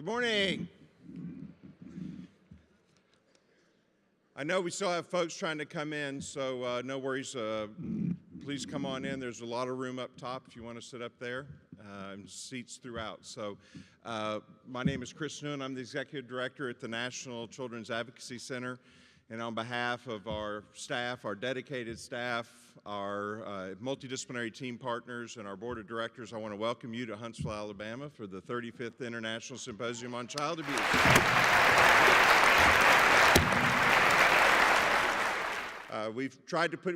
Good morning. I know we still have folks trying to come in, so no worries. Please come on in. There's a lot of room up top if you want to sit up there, and seats throughout. So my name is Chris Noon. I'm the Executive Director at the National Children's Advocacy Center. And on behalf of our staff, our dedicated staff, our multidisciplinary team partners, and our board of directors, I want to welcome you to Huntsville, Alabama for the 35th International Symposium on Child Abuse.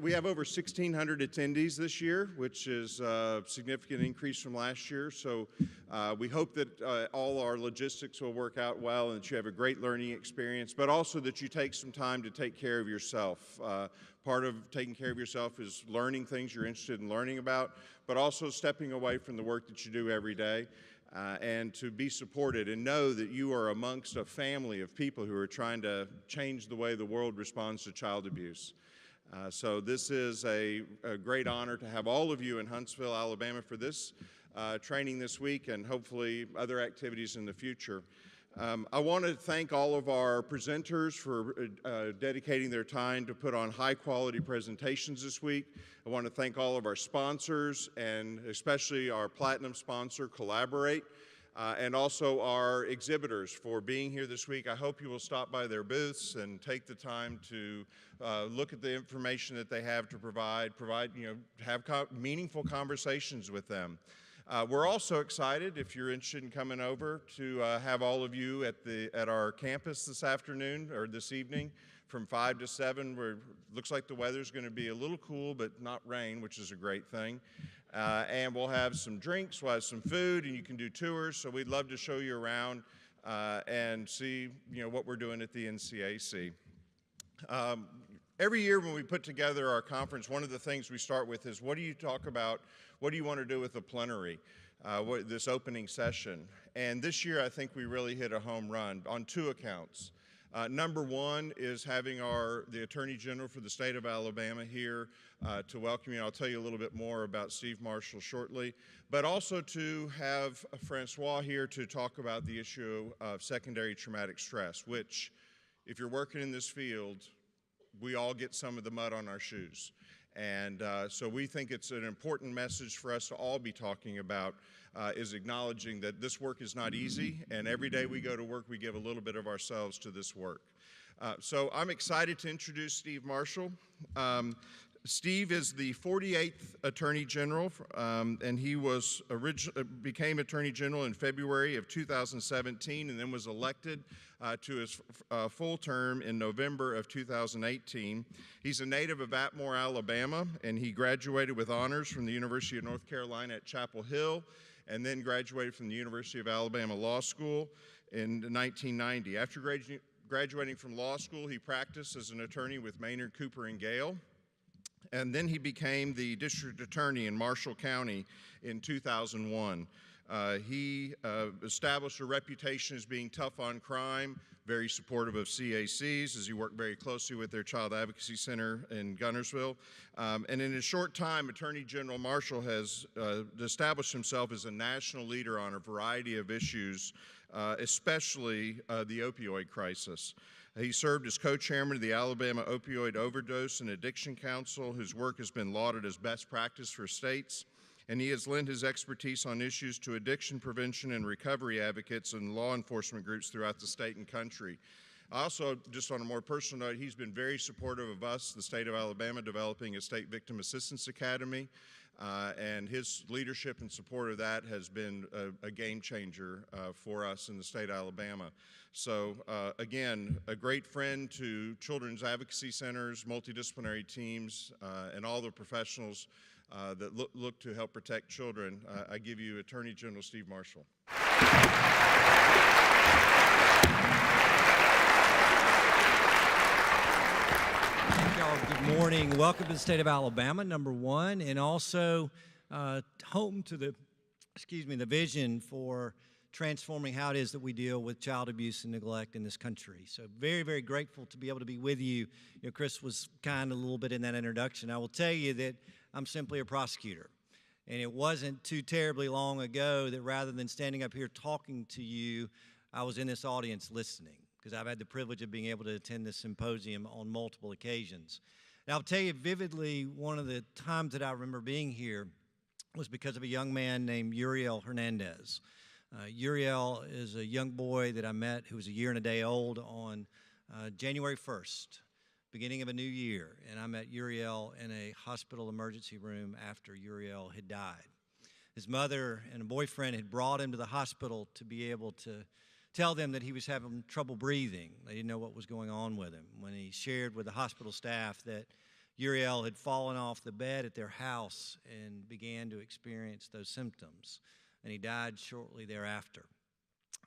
We have over 1,600 attendees this year, which is a significant increase from last year. So we hope that all our logistics will work out well and that you have a great learning experience, but also that you take some time to take care of yourself. Part of taking care of yourself is learning things you're interested in learning about, but also stepping away from the work that you do every day. And to be supported and know that you are amongst a family of people who are trying to change the way the world responds to child abuse. So this is a great honor to have all of you in Huntsville, Alabama for this training this week and hopefully other activities in the future. I want to thank all of our presenters for dedicating their time to put on high-quality presentations this week. I want to thank all of our sponsors and especially our platinum sponsor, Collaborate, and also our exhibitors for being here this week. I hope you will stop by their booths and take the time to look at the information that they have to provide, have meaningful conversations with them. We're also excited, if you're interested in coming over, to have all of you at our campus this afternoon or this evening from 5 to 7. Looks like the weather's going to be a little cool, but not rain, which is a great thing. And we'll have some drinks, we'll have some food, and you can do tours. So we'd love to show you around and see, what we're doing at the NCAC. Every year when we put together our conference, one of the things we start with is, what do you talk about? What do you want to do with the plenary, this opening session? And this year, I think we really hit a home run on two accounts. Number one is having the Attorney General for the state of Alabama here to welcome you. I'll tell you a little bit more about Steve Marshall shortly, but also to have Francoise here to talk about the issue of secondary traumatic stress, which, if you're working in this field, we all get some of the mud on our shoes. And so we think it's an important message for us to all be talking about, is acknowledging that this work is not easy, and every day we go to work, we give a little bit of ourselves to this work. So I'm excited to introduce Steve Marshall. Steve is the 48th Attorney General, and he became Attorney General in February of 2017 and then was elected to his full term in November of 2018. He's a native of Atmore, Alabama, and he graduated with honors from the University of North Carolina at Chapel Hill and then graduated from the University of Alabama Law School in 1990. After graduating from law school, he practiced as an attorney with Maynard, Cooper, and Gale. And then he became the district attorney in Marshall County in 2001. He established a reputation as being tough on crime, very supportive of CACs, as he worked very closely with their Child Advocacy Center in Guntersville. And in a short time, Attorney General Marshall has established himself as a national leader on a variety of issues, especially the opioid crisis. He served as co-chairman of the Alabama Opioid Overdose and Addiction Council, whose work has been lauded as best practice for states. And he has lent his expertise on issues to addiction prevention and recovery advocates and law enforcement groups throughout the state and country. Also, just on a more personal note, he's been very supportive of us, the state of Alabama, developing a state victim assistance academy. And his leadership and support of that has been a game changer for us in the state of Alabama. So again, a great friend to children's advocacy centers, multidisciplinary teams, and all the professionals that look to help protect children. I give you Attorney General Steve Marshall. Good morning. Welcome to the state of Alabama, number one, and also home to the vision for transforming how it is that we deal with child abuse and neglect in this country. So very, very grateful to be able to be with you. Chris was kind of a little bit in that introduction. I will tell you that I'm simply a prosecutor. And it wasn't too terribly long ago that rather than standing up here talking to you, I was in this audience listening, because I've had the privilege of being able to attend this symposium on multiple occasions. And I'll tell you vividly, one of the times that I remember being here was because of a young man named Uriel Hernandez. Uriel is a young boy that I met who was a year and a day old on January 1st, beginning of a new year. And I met Uriel in a hospital emergency room after Uriel had died. His mother and a boyfriend had brought him to the hospital to be able to tell them that he was having trouble breathing. They didn't know what was going on with him. When he shared with the hospital staff that Uriel had fallen off the bed at their house and began to experience those symptoms, and he died shortly thereafter.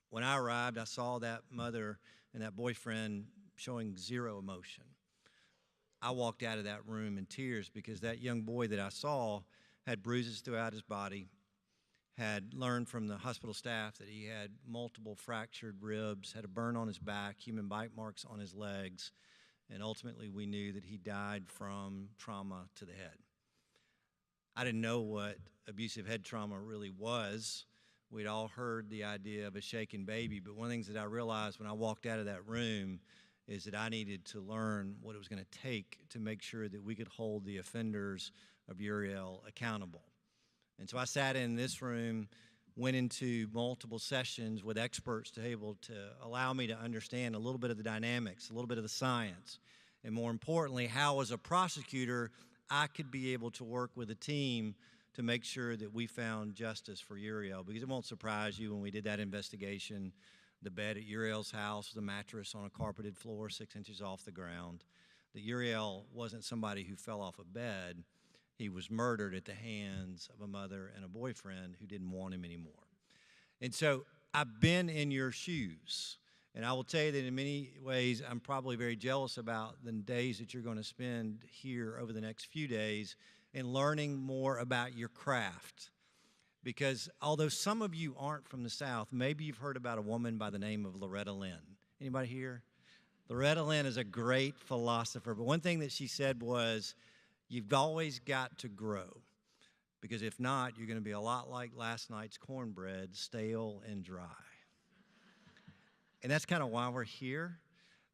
When I arrived, I saw that mother and that boyfriend showing zero emotion. I walked out of that room in tears because that young boy that I saw had bruises throughout his body, had learned from the hospital staff that he had multiple fractured ribs, had a burn on his back, human bite marks on his legs, and ultimately we knew that he died from trauma to the head. I didn't know what abusive head trauma really was. We'd all heard the idea of a shaken baby, but one of the things that I realized when I walked out of that room is that I needed to learn what it was going to take to make sure that we could hold the offenders of Uriel accountable. And so I sat in this room, went into multiple sessions with experts to be able to allow me to understand a little bit of the dynamics, a little bit of the science, and more importantly, how as a prosecutor, I could be able to work with a team to make sure that we found justice for Uriel. Because it won't surprise you, when we did that investigation, the bed at Uriel's house was a mattress on a carpeted floor 6 inches off the ground. That Uriel wasn't somebody who fell off a bed. He was murdered at the hands of a mother and a boyfriend who didn't want him anymore. And so I've been in your shoes. And I will tell you that in many ways, I'm probably very jealous about the days that you're going to spend here over the next few days in learning more about your craft. Because although some of you aren't from the South, maybe you've heard about a woman by the name of Loretta Lynn. Anybody here? Loretta Lynn is a great philosopher, but one thing that she said was, you've always got to grow, because if not, you're going to be a lot like last night's cornbread, stale and dry. And that's kind of why we're here,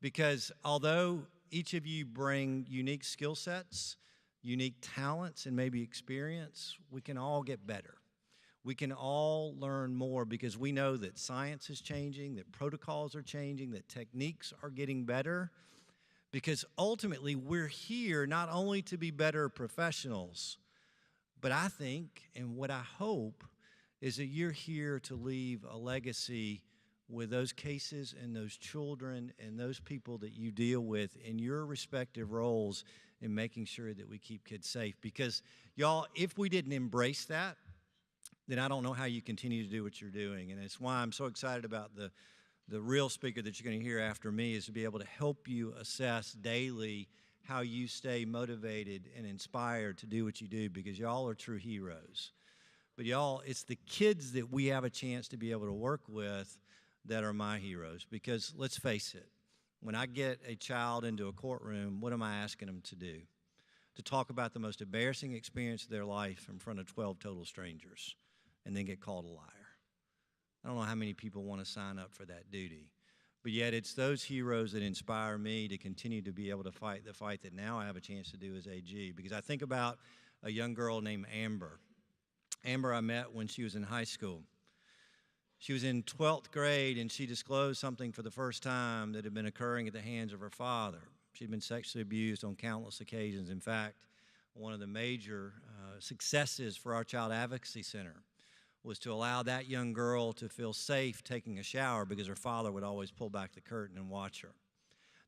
because although each of you bring unique skill sets, unique talents, and maybe experience, we can all get better. We can all learn more because we know that science is changing, that protocols are changing, that techniques are getting better. Because ultimately, we're here not only to be better professionals, but I think, and what I hope, is that you're here to leave a legacy with those cases and those children and those people that you deal with in your respective roles in making sure that we keep kids safe. Because, y'all, if we didn't embrace that, then I don't know how you continue to do what you're doing. And it's why I'm so excited about the real speaker that you're going to hear after me, is to be able to help you assess daily how you stay motivated and inspired to do what you do, because y'all are true heroes. But y'all, it's the kids that we have a chance to be able to work with that are my heroes. Because let's face it, when I get a child into a courtroom, what am I asking them to do? To talk about the most embarrassing experience of their life in front of 12 total strangers and then get called a liar. I don't know how many people want to sign up for that duty. But yet it's those heroes that inspire me to continue to be able to fight the fight that now I have a chance to do as AG. Because I think about a young girl named Amber. Amber I met when she was in high school. She was in 12th grade, and she disclosed something for the first time that had been occurring at the hands of her father. She'd been sexually abused on countless occasions. In fact, one of the major successes for our Child Advocacy Center was to allow that young girl to feel safe taking a shower, because her father would always pull back the curtain and watch her.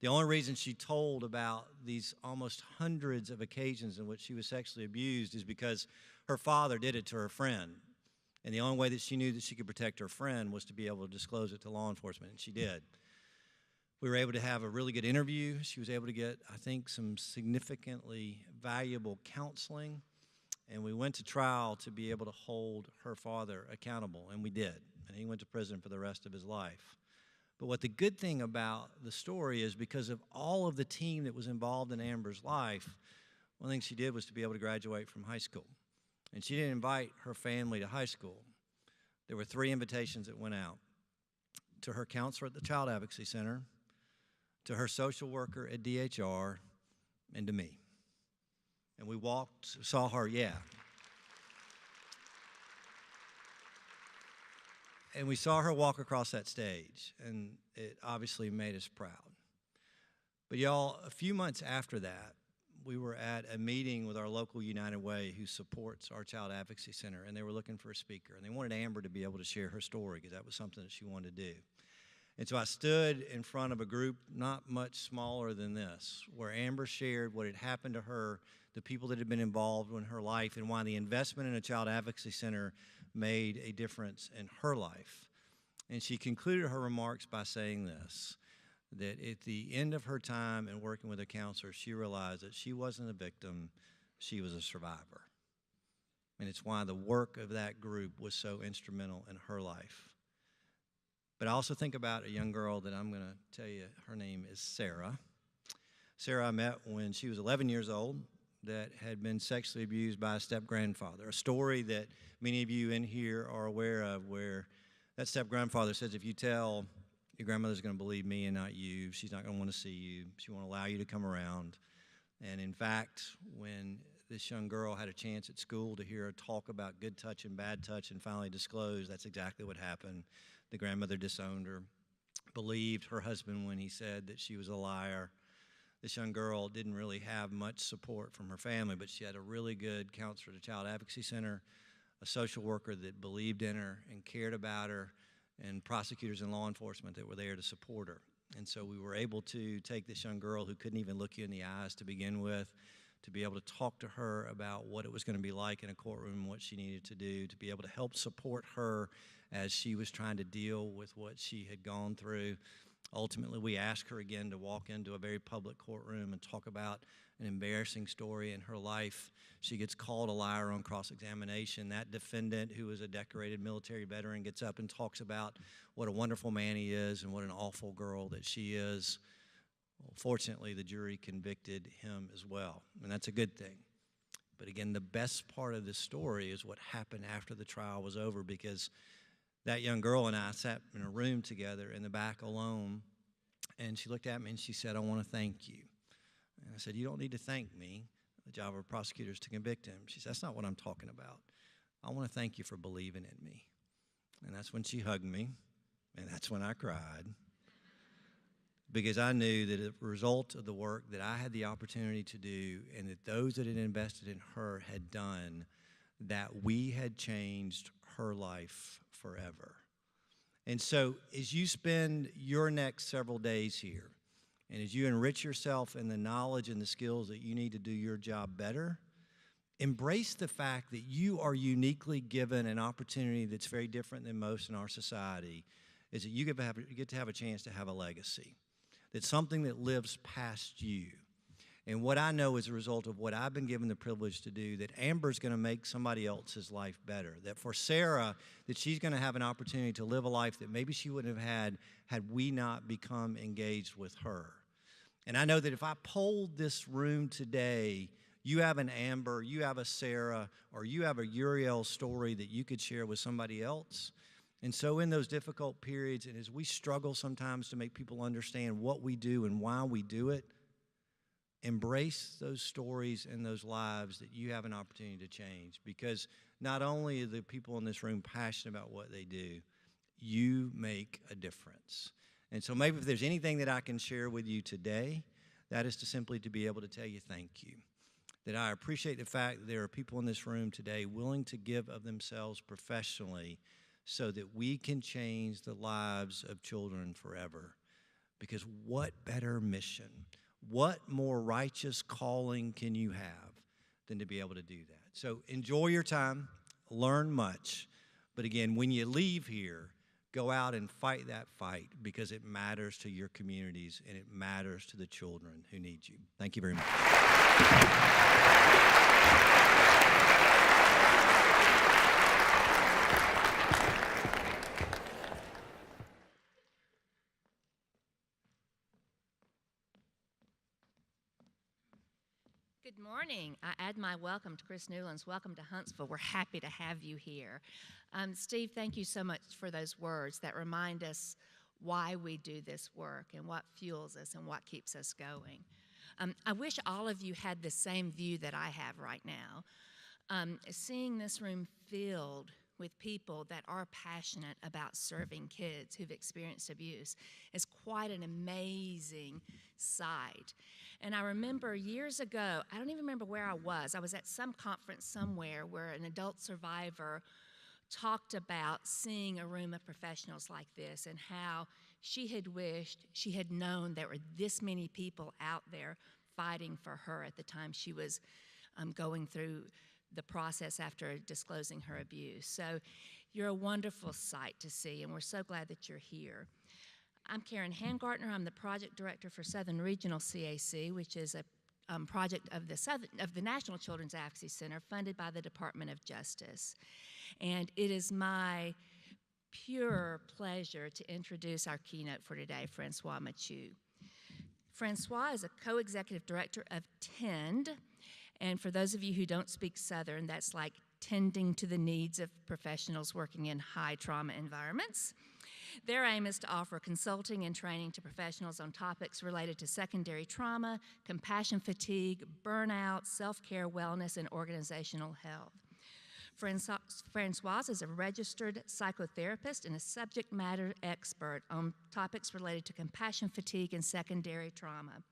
The only reason she told about these almost hundreds of occasions in which she was sexually abused is because her father did it to her friend. And the only way that she knew that she could protect her friend was to be able to disclose it to law enforcement, and she did. We were able to have a really good interview. She was able to get, I think, some significantly valuable counseling. And we went to trial to be able to hold her father accountable, and we did. And he went to prison for the rest of his life. But what the good thing about the story is, because of all of the team that was involved in Amber's life, one thing she did was to be able to graduate from high school. And she didn't invite her family to high school. There were 3 invitations that went out. to her counselor at the Child Advocacy Center, to her social worker at DHR, and to me. And we saw her, and we saw her walk across that stage, and it obviously made us proud. But y'all, a few months after that, we were at a meeting with our local United Way who supports our Child Advocacy Center, and they were looking for a speaker, and they wanted Amber to be able to share her story because that was something that she wanted to do. And so I stood in front of a group not much smaller than this, where Amber shared what had happened to her, the people that had been involved in her life, and why the investment in a Child Advocacy Center made a difference in her life. And she concluded her remarks by saying this, that at the end of her time in working with a counselor, she realized that she wasn't a victim, she was a survivor. And it's why the work of that group was so instrumental in her life. But I also think about a young girl that I'm going to tell you, her name is Sarah. Sarah I met when she was 11 years old, that had been sexually abused by a step-grandfather, a story that many of you in here are aware of, where that step-grandfather says, if you tell, your grandmother's going to believe me and not you. She's not going to want to see you. She won't allow you to come around. And in fact, when this young girl had a chance at school to hear her talk about good touch and bad touch and finally disclose that's exactly what happened, the grandmother disowned her, believed her husband when he said that she was a liar. This young girl didn't really have much support from her family, but she had a really good counselor at the Child Advocacy Center, a social worker that believed in her and cared about her, and prosecutors and law enforcement that were there to support her. And so we were able to take this young girl who couldn't even look you in the eyes to begin with, to be able to talk to her about what it was going to be like in a courtroom, what she needed to do, to be able to help support her as she was trying to deal with what she had gone through. Ultimately, we asked her again to walk into a very public courtroom and talk about an embarrassing story in her life. She gets called a liar on cross-examination. That defendant, who is a decorated military veteran, gets up and talks about what a wonderful man he is and what an awful girl that she is. Well, fortunately, the jury convicted him as well, and that's a good thing. But again, the best part of this story is what happened after the trial was over, because that young girl and I sat in a room together in the back alone, and she looked at me and she said, I want to thank you. And I said, you don't need to thank me. The job of prosecutors is to convict him. She said, that's not what I'm talking about. I want to thank you for believing in me. And that's when she hugged me, and that's when I cried, because I knew that as a result of the work that I had the opportunity to do and that those that had invested in her had done, that we had changed her life forever. And so as you spend your next several days here, and as you enrich yourself in the knowledge and the skills that you need to do your job better, embrace the fact that you are uniquely given an opportunity that's very different than most in our society, is that you get to have a chance to have a legacy. That's something that lives past you. And what I know as a result of what I've been given the privilege to do, that Amber's going to make somebody else's life better. That for Sarah, that she's going to have an opportunity to live a life that maybe she wouldn't have had we not become engaged with her. And I know that if I polled this room today, you have an Amber, you have a Sarah, or you have a Uriel story that you could share with somebody else. And so in those difficult periods, and as we struggle sometimes to make people understand what we do and why we do it, embrace those stories and those lives that you have an opportunity to change. Because not only are the people in this room passionate about what they do, you make a difference. And so maybe if there's anything that I can share with you today, that is to simply to be able to tell you thank you. That I appreciate the fact that there are people in this room today willing to give of themselves professionally so that we can change the lives of children forever. Because what better mission, what more righteous calling can you have than to be able to do that? So enjoy your time, learn much, but again, when you leave here, go out and fight that fight, because it matters to your communities and it matters to the children who need you. Thank you very much. Good morning. I add my welcome to Chris Newland's welcome to Huntsville. We're happy to have you here. Steve, thank you so much for those words that remind us why we do this work and what fuels us and what keeps us going. I wish all of you had the same view that I have right now. Seeing this room filled with people that are passionate about serving kids who've experienced abuse is quite an amazing sight. And I remember years ago, I don't even remember where I was at some conference somewhere where an adult survivor talked about seeing a room of professionals like this and how she had wished she had known there were this many people out there fighting for her at the time she was going through the process after disclosing her abuse. So you're a wonderful sight to see, and we're so glad that you're here. I'm Karen Hangartner. I'm the project director for Southern Regional CAC, which is a project of the National Children's Advocacy Center funded by the Department of Justice. And it is my pure pleasure to introduce our keynote for today, Francoise Mathieu. Francoise is a co-executive director of TEND, and for those of you who don't speak Southern, that's like tending to the needs of professionals working in high trauma environments. Their aim is to offer consulting and training to professionals on topics related to secondary trauma, compassion fatigue, burnout, self-care, wellness, and organizational health. Francoise is a registered psychotherapist and a subject matter expert on topics related to compassion fatigue and secondary trauma.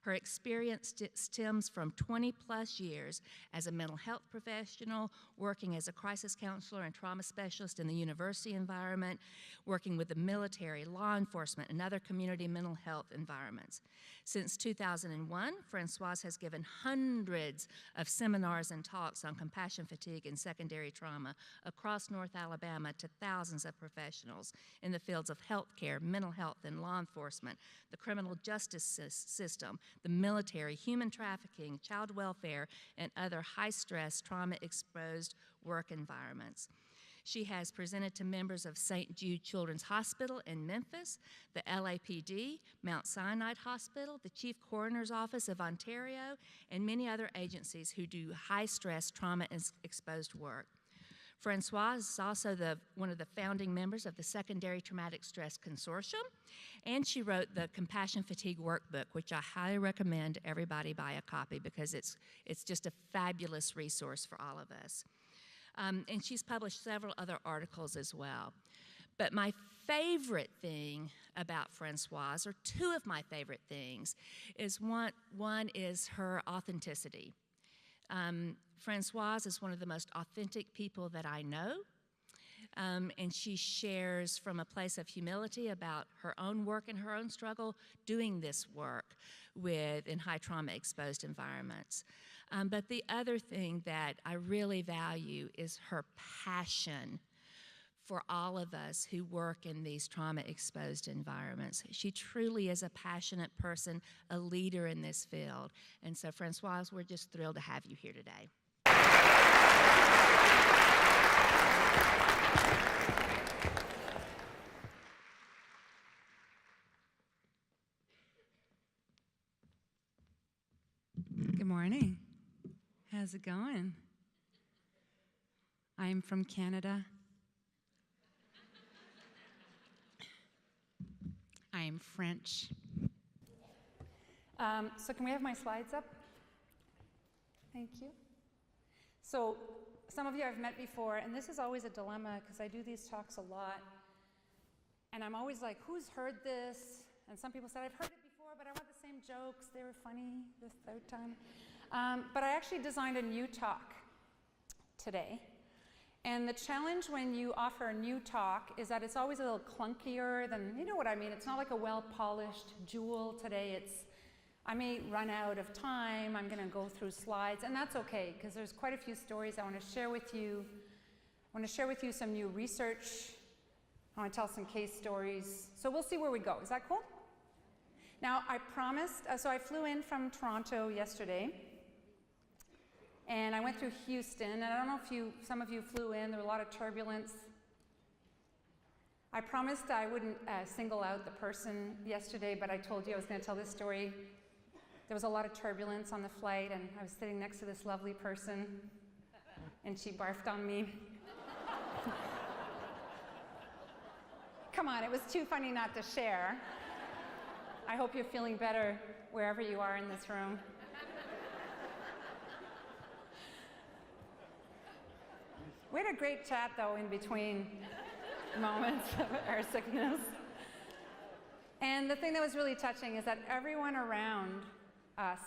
Her experience stems from 20-plus years as a mental health professional, working as a crisis counselor and trauma specialist in the university environment, working with the military, law enforcement, and other community mental health environments. Since 2001, Francoise has given hundreds of seminars and talks on compassion fatigue and secondary trauma across North Alabama to thousands of professionals in the fields of healthcare, mental health, and law enforcement, the criminal justice system, the military, human trafficking, child welfare, and other high-stress, trauma-exposed work environments. She has presented to members of St. Jude Children's Hospital in Memphis, the LAPD, Mount Sinai Hospital, the Chief Coroner's Office of Ontario, and many other agencies who do high-stress, trauma-exposed work. Francoise is also one of the founding members of the Secondary Traumatic Stress Consortium, and she wrote the Compassion Fatigue Workbook, which I highly recommend everybody buy a copy because it's just a fabulous resource for all of us. And she's published several other articles as well. But my favorite thing about Francoise, or two of my favorite things, is one is her authenticity. Francoise is one of the most authentic people that I know, and she shares from a place of humility about her own work and her own struggle doing this work in high trauma exposed environments. But the other thing that I really value is her passion for all of us who work in these trauma-exposed environments. She truly is a passionate person, a leader in this field. And so, Francoise, we're just thrilled to have you here today. Good morning. How's it going? I'm from Canada. I'm French. So can we have my slides up? Thank you. So some of you I've met before, and this is always a dilemma because I do these talks a lot. And I'm always like, who's heard this? And some people said, I've heard it before, but I want the same jokes. They were funny the third time. But I actually designed a new talk today. And the challenge when you offer a new talk is that it's always a little clunkier than, you know what I mean? It's not like a well-polished jewel today. I may run out of time. I'm going to go through slides, and that's okay because there's quite a few stories I want to share with you. I want to share with you some new research. I want to tell some case stories. So we'll see where we go. Is that cool? Now, I promised, so I flew in from Toronto yesterday. And I went through Houston, and I don't know if some of you flew in. There was a lot of turbulence. I promised I wouldn't single out the person yesterday, but I told you I was going to tell this story. There was a lot of turbulence on the flight, and I was sitting next to this lovely person, and she barfed on me. come on, it was too funny not to share. I hope you're feeling better wherever you are in this room. We had a great chat, though, in between moments of our sickness. And the thing that was really touching is that everyone around us,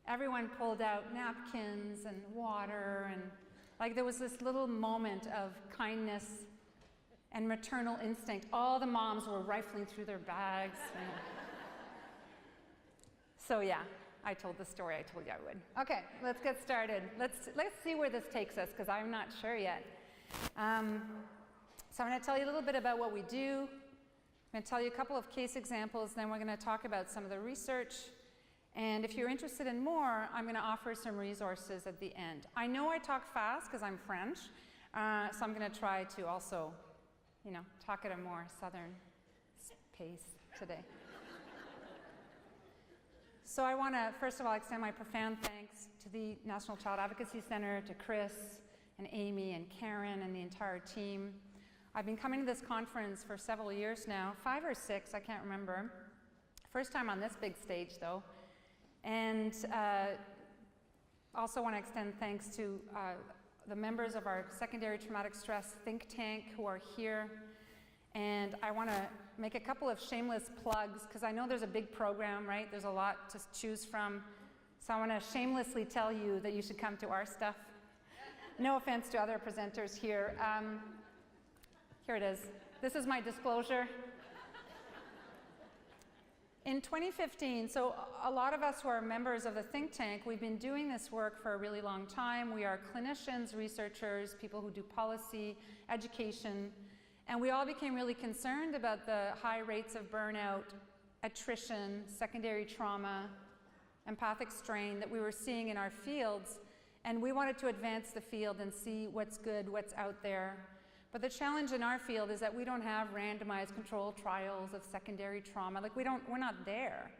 everyone pulled out napkins and water, and like there was this little moment of kindness and maternal instinct. All the moms were rifling through their bags. So yeah, I told the story I told you I would. Okay, let's get started. Let's see where this takes us, because I'm not sure yet. So I'm going to tell you a little bit about what we do. I'm going to tell you a couple of case examples, then we're going to talk about some of the research. And if you're interested in more, I'm going to offer some resources at the end. I know I talk fast because I'm French, so I'm going to try to also, talk at a more southern pace today. So I want to, first of all, extend my profound thanks to the National Child Advocacy Center, to Chris and Amy and Karen and the entire team. I've been coming to this conference for several years now, 5 or 6, I can't remember. First time on this big stage, though. And also want to extend thanks to the members of our secondary traumatic stress think tank who are here. And I want to make a couple of shameless plugs, because I know there's a big program, right? There's a lot to choose from. So I want to shamelessly tell you that you should come to our stuff. No offense to other presenters here. Here it is. This is my disclosure. In 2015, so a lot of us who are members of the think tank, we've been doing this work for a really long time. We are clinicians, researchers, people who do policy, education, and we all became really concerned about the high rates of burnout, attrition, secondary trauma, empathic strain that we were seeing in our fields, and we wanted to advance the field and see what's good, what's out there. But the challenge in our field is that we don't have randomized controlled trials of secondary trauma. Like we're not there.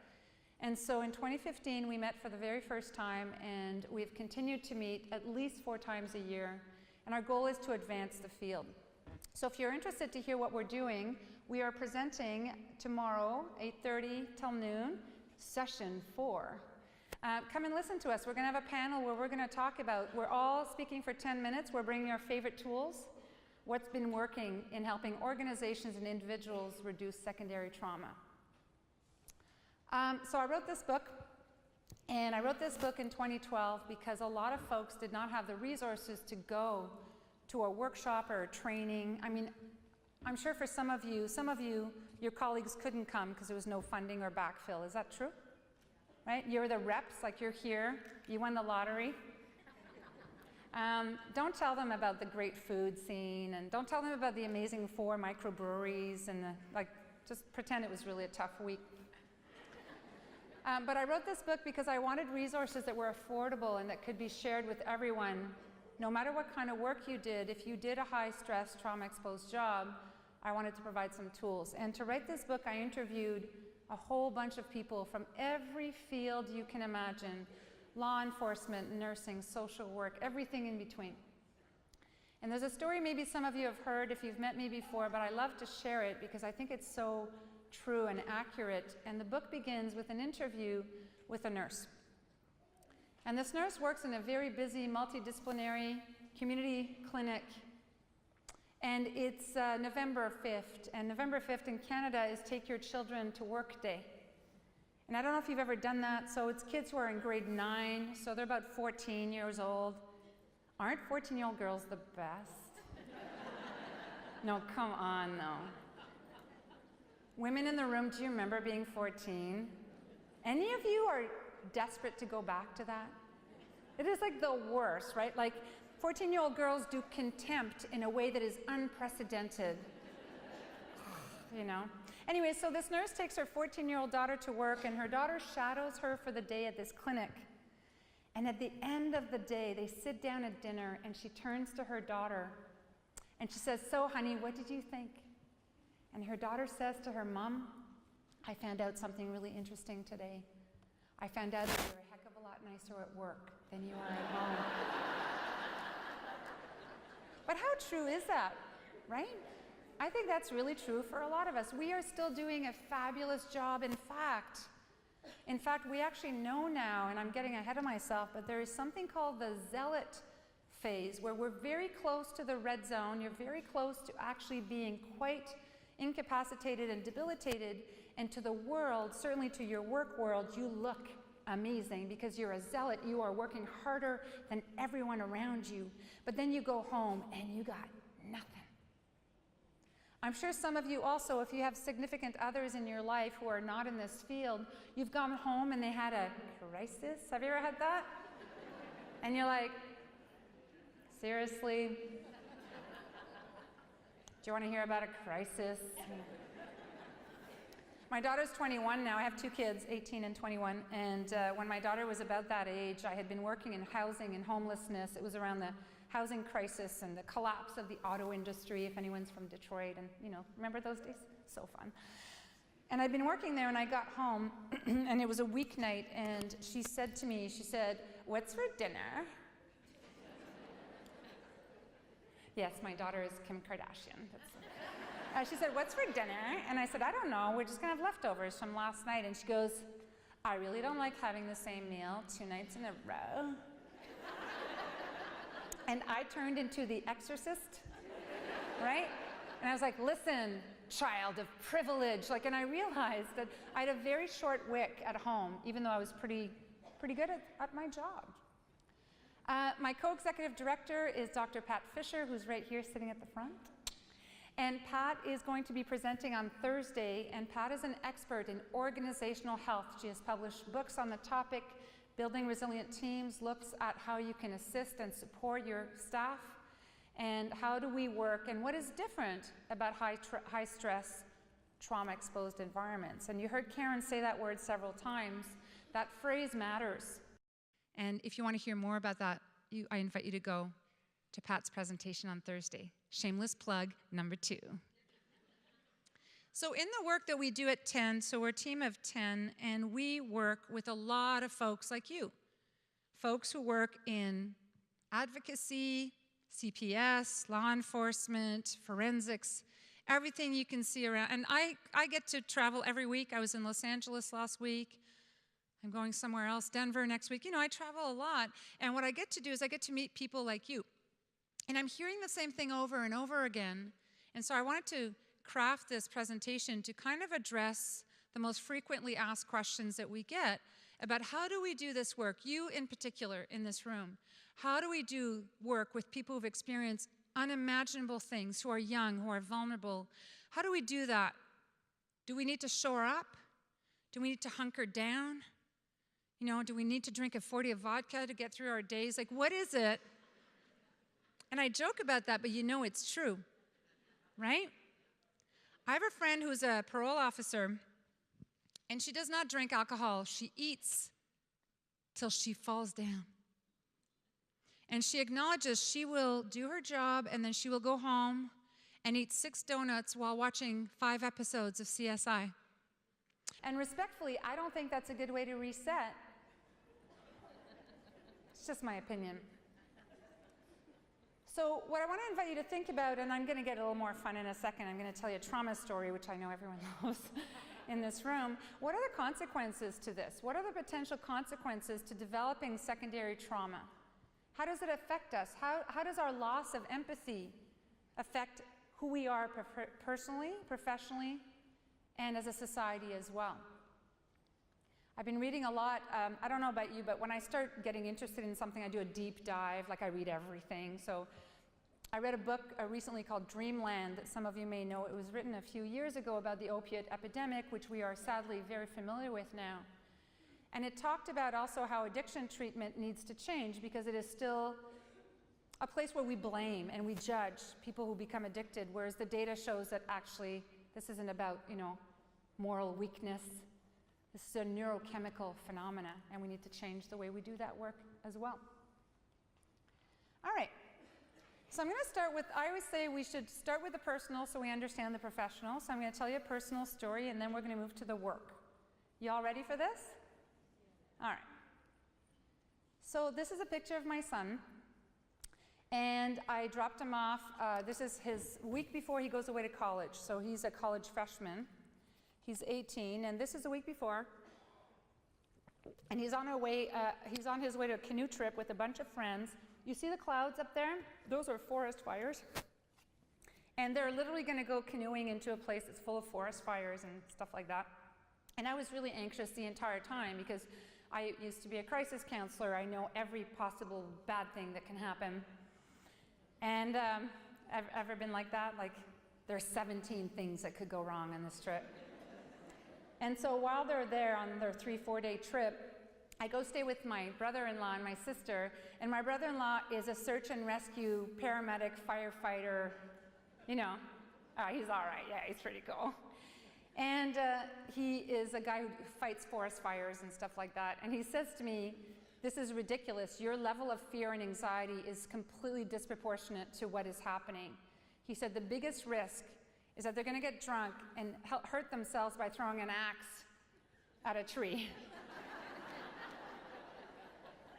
And so in 2015, we met for the very first time, and we've continued to meet at least 4 times a year. And our goal is to advance the field. So if you're interested to hear what we're doing, we are presenting tomorrow, 8:30 till noon, session 4. Come and listen to us. We're going to have a panel where we're going to talk about, we're all speaking for 10 minutes. We're bringing our favorite tools. What's been working in helping organizations and individuals reduce secondary trauma. So I wrote this book, and I wrote this book in 2012 because a lot of folks did not have the resources to go to a workshop or a training. I mean, I'm sure for some of you, your colleagues couldn't come because there was no funding or backfill. Is that true? Right? You're the reps, like you're here, you won the lottery. Don't tell them about the great food scene, and don't tell them about the amazing 4 microbreweries, and just pretend it was really a tough week. But I wrote this book because I wanted resources that were affordable and that could be shared with everyone, no matter what kind of work you did. If you did a high-stress, trauma-exposed job, I wanted to provide some tools. And to write this book, I interviewed a whole bunch of people from every field you can imagine. Law enforcement, nursing, social work, everything in between. And there's a story maybe some of you have heard if you've met me before, but I love to share it because I think it's so true and accurate. And the book begins with an interview with a nurse. And this nurse works in a very busy, multidisciplinary community clinic. And it's November 5th. And November 5th in Canada is Take Your Children to Work Day. And I don't know if you've ever done that. So it's kids who are in grade 9, so they're about 14 years old. Aren't 14-year-old girls the best? No, come on, no. Women in the room, do you remember being 14? Any of you are desperate to go back to that? It is like the worst, right? Like 14-year-old girls do contempt in a way that is unprecedented. You know? Anyway, so this nurse takes her 14-year-old daughter to work, and her daughter shadows her for the day at this clinic. And at the end of the day, they sit down at dinner, and she turns to her daughter, and she says, "So, honey, what did you think?" And her daughter says to her mom, "I found out something really interesting today. I found out that you're a heck of a lot nicer at work than you are at home." But how true is that, right? I think that's really true for a lot of us. We are still doing a fabulous job. In fact, we actually know now, and I'm getting ahead of myself, but there is something called the zealot phase where we're very close to the red zone. You're very close to actually being quite incapacitated and debilitated, and to the world, certainly to your work world, you look amazing because you're a zealot. You are working harder than everyone around you. But then you go home and you got nothing. I'm sure some of you also, if you have significant others in your life who are not in this field, you've gone home and they had a crisis. Have you ever had that? And you're like, seriously? Do you want to hear about a crisis? My daughter's 21 now. I have two kids, 18 and 21. And when my daughter was about that age, I had been working in housing and homelessness. It was around the housing crisis and the collapse of the auto industry, if anyone's from Detroit. And, you know, remember those days? So fun. And I'd been working there, and I got home, and it was a weeknight, and she said to me, she said, "What's for dinner?" Yes, my daughter is Kim Kardashian. She said, "What's for dinner?" And I said, "I don't know. We're just going to have leftovers from last night." And she goes, "I really don't like having the same meal 2 nights in a row." And I turned into the Exorcist, right? And I was like, "Listen, child of privilege." Like, and I realized that I had a very short wick at home, even though I was pretty good at my job. My co-executive director is Dr. Pat Fisher, who's right here sitting at the front. And Pat is going to be presenting on Thursday, and Pat is an expert in organizational health. She has published books on the topic. Building Resilient Teams looks at how you can assist and support your staff, and how do we work, and what is different about high-stress, trauma-exposed environments. And you heard Karen say that word several times. That phrase matters. And if you want to hear more about that, I invite you to go to Pat's presentation on Thursday. Shameless plug number 2. So in the work that we do at 10, so we're a team of 10, and we work with a lot of folks like you. Folks who work in advocacy, CPS, law enforcement, forensics, everything you can see around. And I get to travel every week. I was in Los Angeles last week. I'm going somewhere else, Denver next week. You know, I travel a lot. And what I get to do is I get to meet people like you. And I'm hearing the same thing over and over again. And so I wanted to craft this presentation to kind of address the most frequently asked questions that we get about how do we do this work, you in particular in this room. How do we do work with people who've experienced unimaginable things, who are young, who are vulnerable? How do we do that? Do we need to shore up? Do we need to hunker down? You know, do we need to drink a 40 of vodka to get through our days? Like, what is it? And I joke about that, but you know it's true, right? I have a friend who's a parole officer, and she does not drink alcohol. She eats till she falls down. And she acknowledges she will do her job, and then she will go home and eat 6 donuts while watching 5 episodes of CSI. And respectfully, I don't think that's a good way to reset. It's just my opinion. So what I want to invite you to think about, and I'm going to get a little more fun in a second, I'm going to tell you a trauma story, which I know everyone loves in this room. What are the consequences to this? What are the potential consequences to developing secondary trauma? How does it affect us? How does our loss of empathy affect who we are personally, professionally, and as a society as well? I've been reading a lot. I don't know about you, but when I start getting interested in something, I do a deep dive, like I read everything. So I read a book recently called Dreamland that some of you may know. It was written a few years ago about the opiate epidemic, which we are sadly very familiar with now. And it talked about also how addiction treatment needs to change because it is still a place where we blame and we judge people who become addicted, whereas the data shows that actually this isn't about, you know, moral weakness. This is a neurochemical phenomena, and we need to change the way we do that work as well. All right. So I'm going to start with, I always say we should start with the personal so we understand the professional. So I'm going to tell you a personal story, and then we're going to move to the work. You all ready for this? All right. So this is a picture of my son. And I dropped him off. This is his week before he goes away to college. So he's a college freshman. He's 18, and this is a week before. And he's on his way to a canoe trip with a bunch of friends. You see the clouds up there? Those are forest fires. And they're literally going to go canoeing into a place that's full of forest fires and stuff like that. And I was really anxious the entire time because I used to be a crisis counselor. I know every possible bad thing that can happen. And ever been like that? Like, there's 17 things that could go wrong on this trip. And so while they're there on their 3-4 day trip, I go stay with my brother-in-law and my sister. And my brother-in-law is a search and rescue paramedic, firefighter, you know. He's all right. Yeah, he's pretty cool. And he is a guy who fights forest fires and stuff like that. And he says to me, "This is ridiculous. Your level of fear and anxiety is completely disproportionate to what is happening." He said the biggest risk is that they're going to get drunk and hurt themselves by throwing an axe at a tree.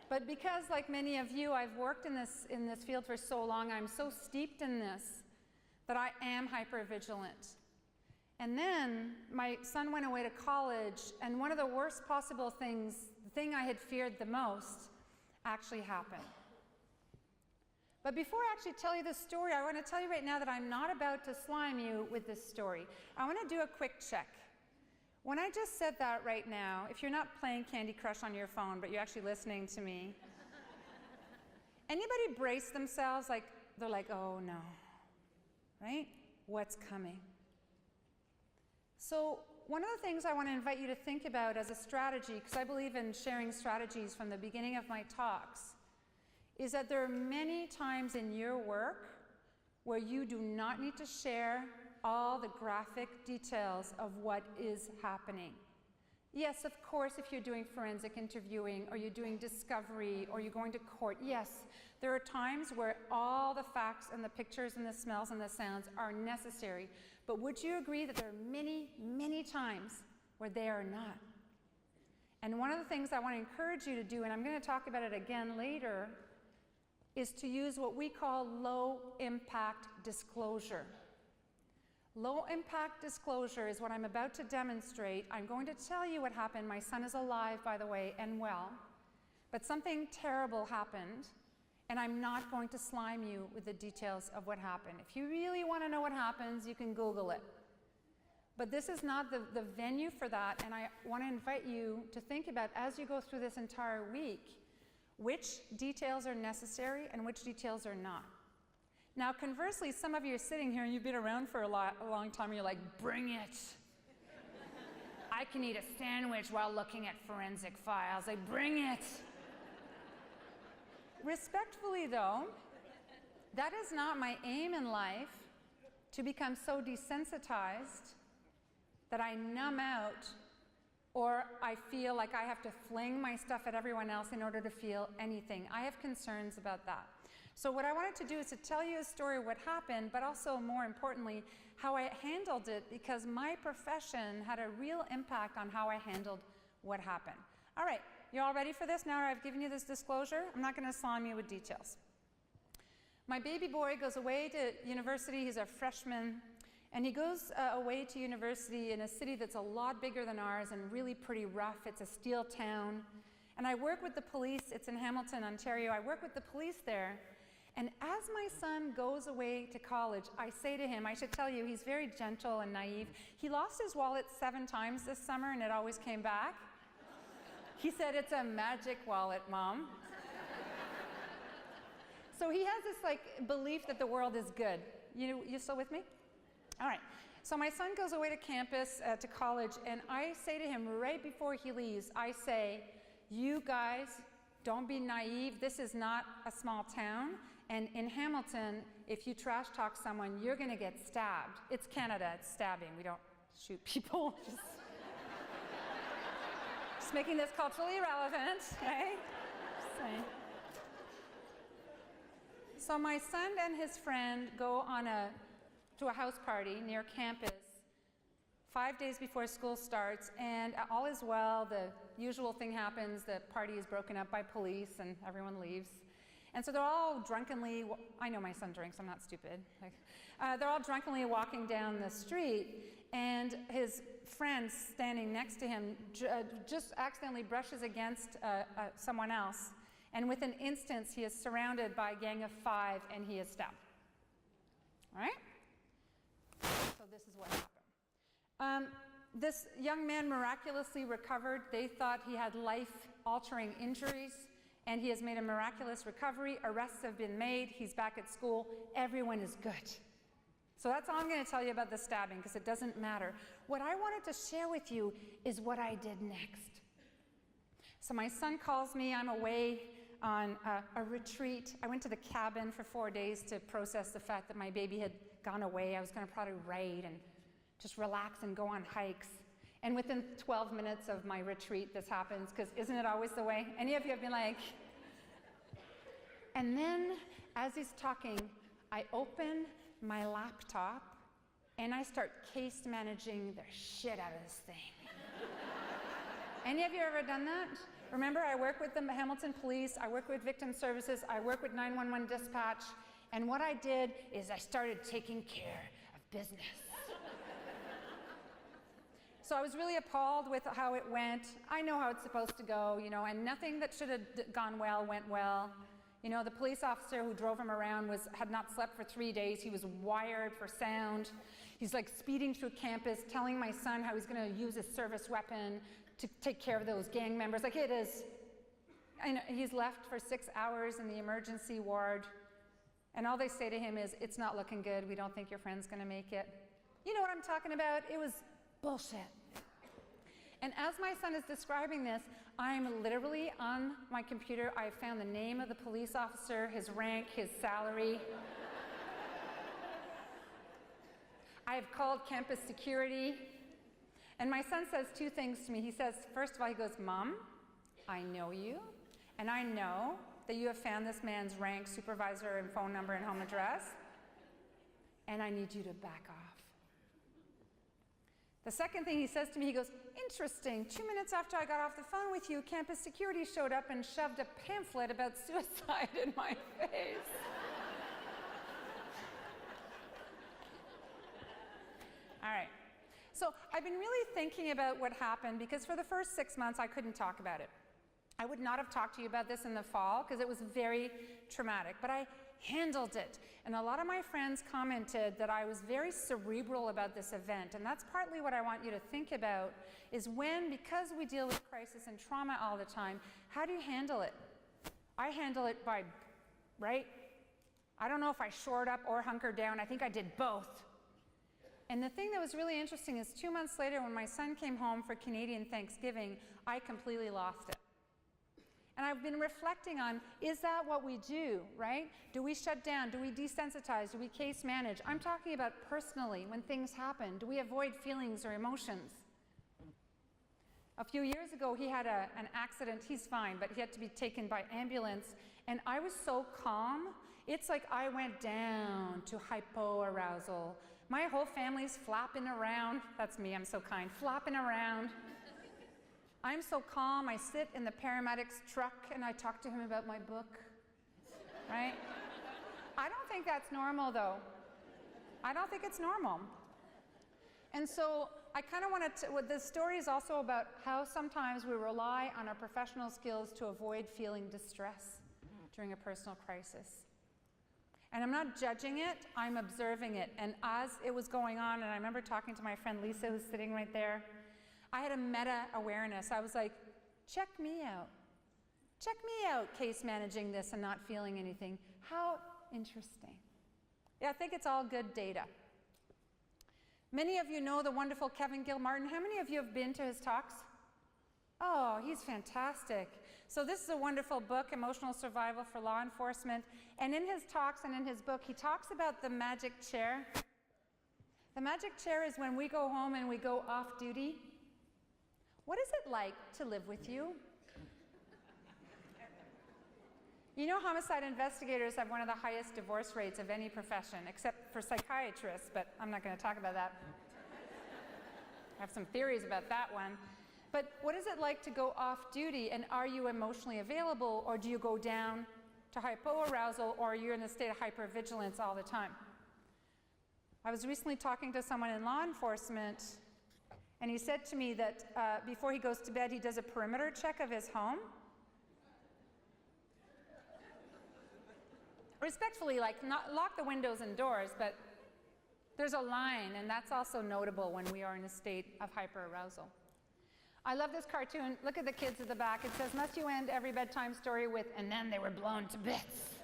But because, like many of you, I've worked in this field for so long, I'm so steeped in this that I am hypervigilant. And then my son went away to college, and one of the worst possible things, the thing I had feared the most, actually happened. But before I actually tell you this story, I want to tell you right now that I'm not about to slime you with this story. I want to do a quick check. When I just said that right now, if you're not playing Candy Crush on your phone, but you're actually listening to me, anybody brace themselves like, they're like, oh no, right? What's coming? So one of the things I want to invite you to think about as a strategy, because I believe in sharing strategies from the beginning of my talks, is that there are many times in your work where you do not need to share all the graphic details of what is happening. Yes, of course, if you're doing forensic interviewing, or you're doing discovery, or you're going to court, yes, there are times where all the facts and the pictures and the smells and the sounds are necessary. But would you agree that there are many, many times where they are not? And one of the things I want to encourage you to do, and I'm going to talk about it again later, is to use what we call low-impact disclosure. Low-impact disclosure is what I'm about to demonstrate. I'm going to tell you what happened. My son is alive, by the way, and well. But something terrible happened, and I'm not going to slime you with the details of what happened. If you really want to know what happens, you can Google it. But this is not the venue for that, and I want to invite you to think about, as you go through this entire week, which details are necessary and which details are not. Now, conversely, some of you are sitting here and you've been around for a long time and you're like, bring it. I can eat a sandwich while looking at forensic files. Like, bring it. Respectfully, though, that is not my aim in life, to become so desensitized that I numb out, or I feel like I have to fling my stuff at everyone else in order to feel anything. I have concerns about that. So what I wanted to do is to tell you a story of what happened, but also, more importantly, how I handled it, because my profession had a real impact on how I handled what happened. All right, you all ready for this? Now I've given you this disclosure, I'm not going to slime you with details. My baby boy goes away to university. He's a freshman. And he goes away to university in a city that's a lot bigger than ours and really pretty rough. It's a steel town. And I work with the police. It's in Hamilton, Ontario. I work with the police there. And as my son goes away to college, I say to him, I should tell you, he's very gentle and naive. He lost his wallet 7 times this summer, and it always came back. He said, it's a magic wallet, Mom. So he has this belief that the world is good. You still with me? All right, so my son goes away to campus, to college, and I say to him right before he leaves, I say, you guys, don't be naive. This is not a small town, and in Hamilton, if you trash talk someone, you're going to get stabbed. It's Canada, it's stabbing. We don't shoot people. Just making this culturally relevant, right? Just saying. So my son and his friend go on to a house party near campus 5 days before school starts, and all is well. The usual thing happens. The party is broken up by police and everyone leaves. And so they're all drunkenly, I know my son drinks, I'm not stupid. They're all drunkenly walking down the street, and his friend standing next to him just accidentally brushes against someone else, and within instance he is surrounded by a gang of 5 and he is stabbed. All right? So this is what happened. This young man miraculously recovered. They thought he had life-altering injuries, and he has made a miraculous recovery. Arrests have been made. He's back at school. Everyone is good. So that's all I'm going to tell you about the stabbing, because it doesn't matter. What I wanted to share with you is what I did next. So my son calls me. I'm away on a retreat. I went to the cabin for 4 days to process the fact that my baby had gone away. I was going to probably write and just relax and go on hikes. And within 12 minutes of my retreat, this happens, because isn't it always the way? Any of you have been like... And then, as he's talking, I open my laptop, and I start case managing the shit out of this thing. Any of you ever done that? Remember, I work with the Hamilton Police, I work with Victim Services, I work with 911 Dispatch, and what I did is I started taking care of business. So I was really appalled with how it went. I know how it's supposed to go, you know, and nothing that should have gone well went well. You know, the police officer who drove him around had not slept for 3 days. He was wired for sound. He's like speeding through campus, telling my son how he's going to use his service weapon to take care of those gang members. Like, it is. And he's left for 6 hours in the emergency ward, and all they say to him is, "It's not looking good. We don't think your friend's going to make it." You know what I'm talking about? It was bullshit. And as my son is describing this, I'm literally on my computer. I found the name of the police officer, his rank, his salary. I have called campus security. And my son says 2 things to me. He says, first of all, he goes, "Mom, I know you, and I know that you have found this man's rank, supervisor, and phone number and home address, and I need you to back off." The second thing he says to me, he goes, "Interesting, 2 minutes after I got off the phone with you, campus security showed up and shoved a pamphlet about suicide in my face." All right. So I've been really thinking about what happened, because for the first 6 months, I couldn't talk about it. I would not have talked to you about this in the fall, because it was very traumatic, but I handled it. And a lot of my friends commented that I was very cerebral about this event, and that's partly what I want you to think about, is because we deal with crisis and trauma all the time, how do you handle it? I handle it by, right? I don't know if I shored up or hunkered down. I think I did both. And the thing that was really interesting is 2 months later, when my son came home for Canadian Thanksgiving, I completely lost it. And I've been reflecting on, is that what we do, right? Do we shut down? Do we desensitize? Do we case manage? I'm talking about personally, when things happen. Do we avoid feelings or emotions? A few years ago, he had an accident. He's fine, but he had to be taken by ambulance. And I was so calm. It's like I went down to hypoarousal. My whole family's flapping around. That's me, I'm so kind. Flapping around. I'm so calm. I sit in the paramedic's truck and I talk to him about my book, right? I don't think that's normal, though. I don't think it's normal. And so I kind of want to, the story is also about how sometimes we rely on our professional skills to avoid feeling distress during a personal crisis. And I'm not judging it, I'm observing it. And as it was going on, and I remember talking to my friend Lisa, who's sitting right there, I had a meta-awareness. I was like, check me out. Check me out, case managing this and not feeling anything. How interesting. Yeah, I think it's all good data. Many of you know the wonderful Kevin Gilmartin. How many of you have been to his talks? Oh, he's fantastic. So this is a wonderful book, Emotional Survival for Law Enforcement. And in his talks and in his book, he talks about the magic chair. The magic chair is when we go home and we go off duty. What is it like to live with you? You know, homicide investigators have one of the highest divorce rates of any profession, except for psychiatrists, but I'm not going to talk about that. I have some theories about that one. But what is it like to go off duty, and are you emotionally available, or do you go down to hypoarousal, or you're in a state of hypervigilance all the time. I was recently talking to someone in law enforcement, and he said to me that before he goes to bed, he does a perimeter check of his home. Respectfully, like, not lock the windows and doors, but there's a line, and that's also notable when we are in a state of hyperarousal. I love this cartoon. Look at the kids at the back. It says, must you end every bedtime story with, and then they were blown to bits.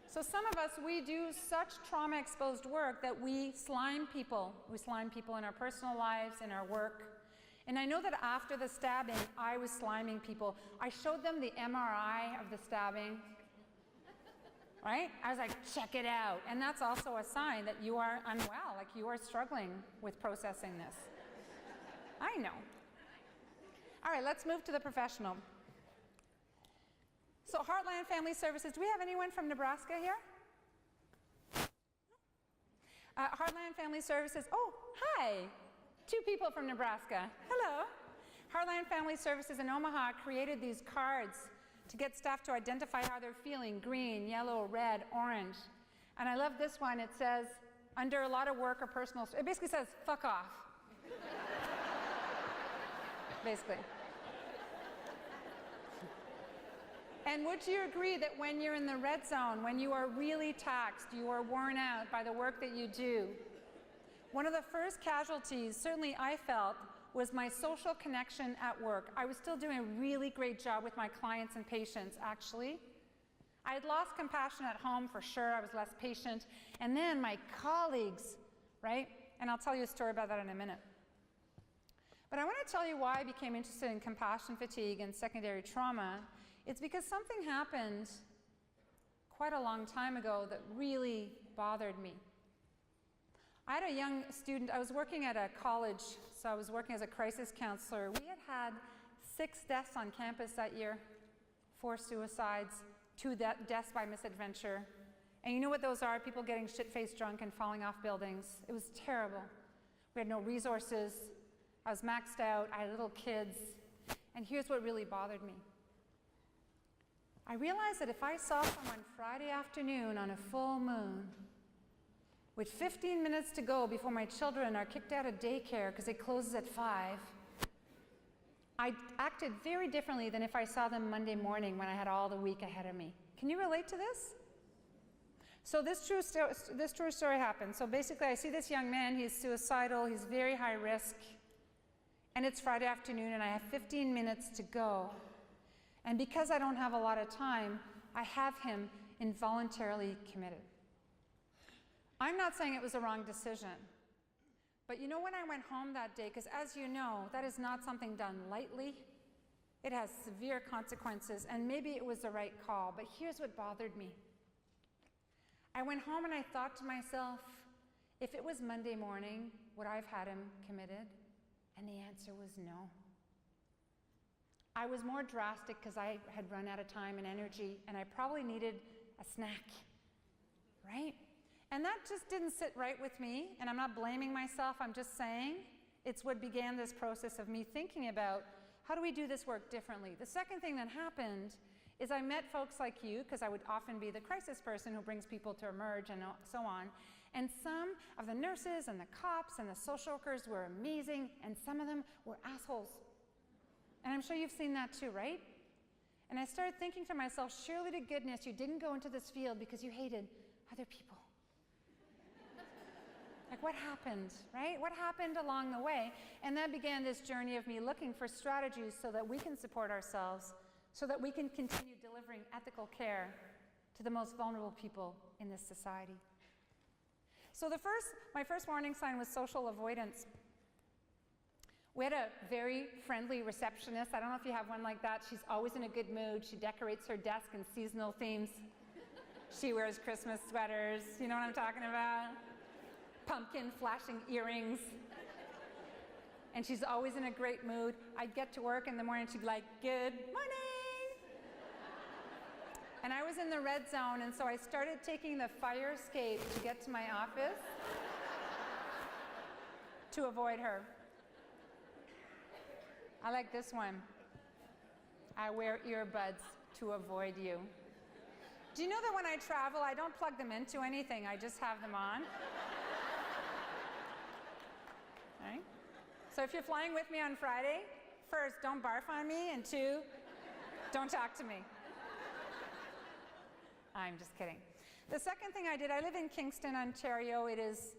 So some of us, we do such trauma-exposed work that we slime people. We slime people in our personal lives, in our work. And I know that after the stabbing, I was sliming people. I showed them the MRI of the stabbing, right? I was like, check it out. And that's also a sign that you are unwell, like you are struggling with processing this. I know. All right, let's move to the professional. So Heartland Family Services, do we have anyone from Nebraska here? Heartland Family Services, oh, hi. 2 people from Nebraska. Hello. Heartland Family Services in Omaha created these cards to get staff to identify how they're feeling: green, yellow, red, orange. And I love this one. It says, under a lot of work or personal, it basically says, fuck off. Basically. And would you agree that when you're in the red zone, when you are really taxed, you are worn out by the work that you do, one of the first casualties, certainly I felt, was my social connection at work. I was still doing a really great job with my clients and patients, actually. I had lost compassion at home, for sure. I was less patient. And then my colleagues, right? And I'll tell you a story about that in a minute. But I want to tell you why I became interested in compassion fatigue and secondary trauma. It's because something happened quite a long time ago that really bothered me. I had a young student, I was working at a college, so I was working as a crisis counselor. We had 6 deaths on campus that year, 4 suicides, 2 deaths by misadventure. And you know what those are? People getting shit-faced drunk and falling off buildings. It was terrible. We had no resources. I was maxed out. I had little kids. And here's what really bothered me. I realized that if I saw someone Friday afternoon on a full moon, with 15 minutes to go before my children are kicked out of daycare because it closes at 5, I acted very differently than if I saw them Monday morning when I had all the week ahead of me. Can you relate to this? So this true story happened. So basically, I see this young man. He's suicidal. He's very high risk. And it's Friday afternoon, and I have 15 minutes to go. And because I don't have a lot of time, I have him involuntarily committed. I'm not saying it was a wrong decision. But you know, when I went home that day, because as you know, that is not something done lightly. It has severe consequences, and maybe it was the right call, but here's what bothered me. I went home and I thought to myself, if it was Monday morning, would I have had him committed? And the answer was no. I was more drastic because I had run out of time and energy, and I probably needed a snack, right? And that just didn't sit right with me, and I'm not blaming myself, I'm just saying it's what began this process of me thinking about how do we do this work differently. The second thing that happened is I met folks like you, because I would often be the crisis person who brings people to emerge and so on, and some of the nurses and the cops and the social workers were amazing, and some of them were assholes. And I'm sure you've seen that too, right? And I started thinking to myself, surely to goodness you didn't go into this field because you hated other people. Like, what happened, right? What happened along the way? And that began this journey of me looking for strategies so that we can support ourselves, so that we can continue delivering ethical care to the most vulnerable people in this society. So my first warning sign was social avoidance. We had a very friendly receptionist. I don't know if you have one like that. She's always in a good mood. She decorates her desk in seasonal themes. She wears Christmas sweaters. You know what I'm talking about? Pumpkin flashing earrings. And she's always in a great mood. I'd get to work in the morning, she'd be like, good morning. And I was in the red zone, and so I started taking the fire escape to get to my office to avoid her. I like this one. I wear earbuds to avoid you. Do you know that when I travel, I don't plug them into anything, I just have them on? Right? So if you're flying with me on Friday, first, don't barf on me, and two, don't talk to me. I'm just kidding. The second thing I did, I live in Kingston, Ontario. It is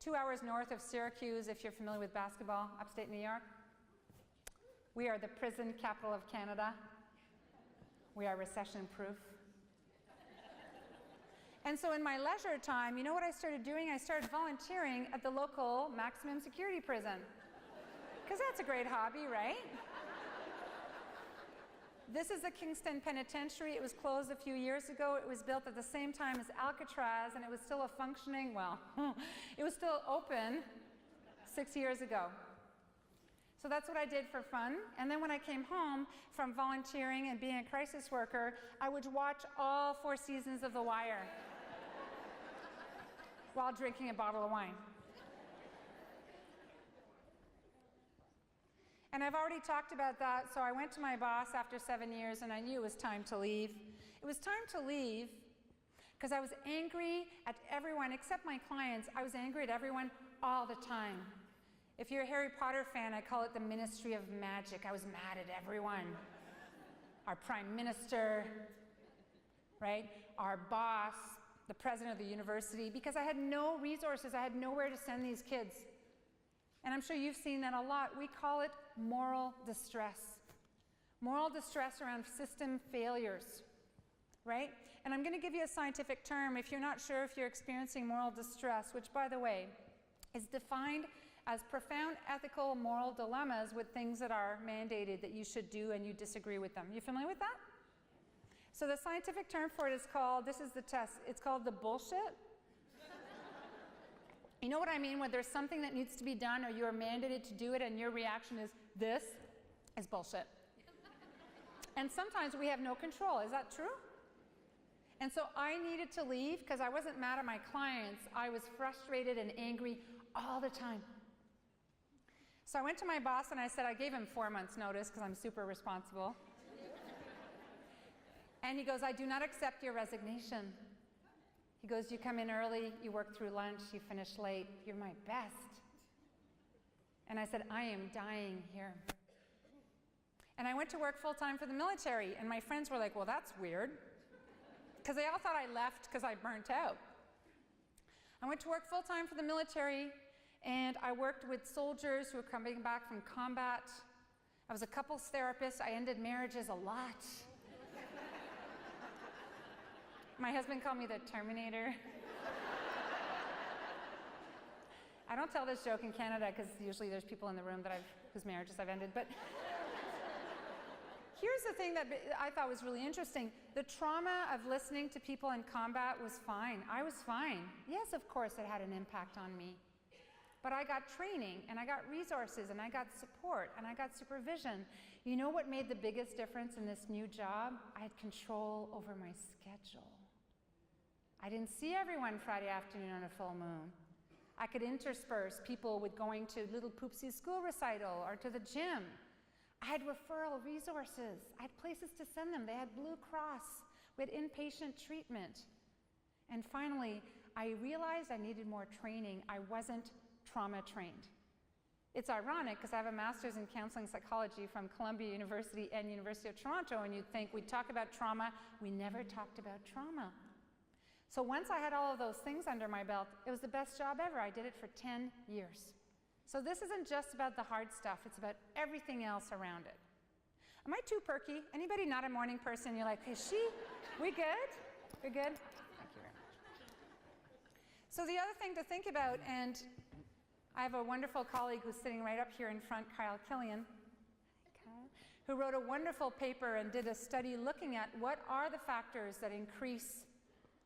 2 hours north of Syracuse, if you're familiar with basketball, upstate New York. We are the prison capital of Canada. We are recession-proof. And so in my leisure time, you know what I started doing? I started volunteering at the local maximum security prison. Because that's a great hobby, right? This is the Kingston Penitentiary. It was closed a few years ago. It was built at the same time as Alcatraz, and it was still a functioning, well, it was still open 6 years ago. So that's what I did for fun. And then when I came home from volunteering and being a crisis worker, I would watch all 4 seasons of The Wire while drinking a bottle of wine. And I've already talked about that, so I went to my boss after 7 years and I knew it was time to leave. It was time to leave because I was angry at everyone except my clients. I was angry at everyone all the time. If you're a Harry Potter fan, I call it the Ministry of Magic. I was mad at everyone. Our Prime Minister, right? Our boss, the president of the university, because I had no resources. I had nowhere to send these kids. And I'm sure you've seen that a lot. We call it moral distress. Moral distress around system failures, right? And I'm going to give you a scientific term if you're not sure if you're experiencing moral distress, which, by the way, is defined as profound ethical moral dilemmas with things that are mandated that you should do and you disagree with them. You familiar with that? So the scientific term for it is called, this is the test, it's called the bullshit. You know what I mean? When there's something that needs to be done or you are mandated to do it and your reaction is, this is bullshit. And sometimes we have no control. Is that true? And so I needed to leave because I wasn't mad at my clients. I was frustrated and angry all the time. So I went to my boss and I said, I gave him 4 months notice because I'm super responsible. And he goes, I do not accept your resignation. He goes, you come in early, you work through lunch, you finish late, you're my best. And I said, I am dying here. And I went to work full-time for the military, and my friends were like, well, that's weird. Because they all thought I left because I burnt out. I went to work full-time for the military, and I worked with soldiers who were coming back from combat. I was a couples therapist. I ended marriages a lot. My husband called me the Terminator. I don't tell this joke in Canada because usually there's people in the room whose marriages I've ended. But here's the thing that I thought was really interesting. The trauma of listening to people in combat was fine. I was fine. Yes, of course, it had an impact on me. But I got training, and I got resources, and I got support, and I got supervision. You know what made the biggest difference in this new job? I had control over my schedule. I didn't see everyone Friday afternoon on a full moon. I could intersperse people with going to little Poopsie school recital or to the gym. I had referral resources. I had places to send them. They had Blue Cross. We had inpatient treatment. And finally, I realized I needed more training. I wasn't trauma trained. It's ironic because I have a master's in counseling psychology from Columbia University and University of Toronto, and you'd think we'd talk about trauma. We never talked about trauma. So once I had all of those things under my belt, it was the best job ever. I did it for 10 years. So this isn't just about the hard stuff, it's about everything else around it. Am I too perky? Anybody not a morning person? You're like, is she? We good? We're good? Thank you very much. So the other thing to think about, and I have a wonderful colleague who's sitting right up here in front, Kyle Killian, who wrote a wonderful paper and did a study looking at what are the factors that increase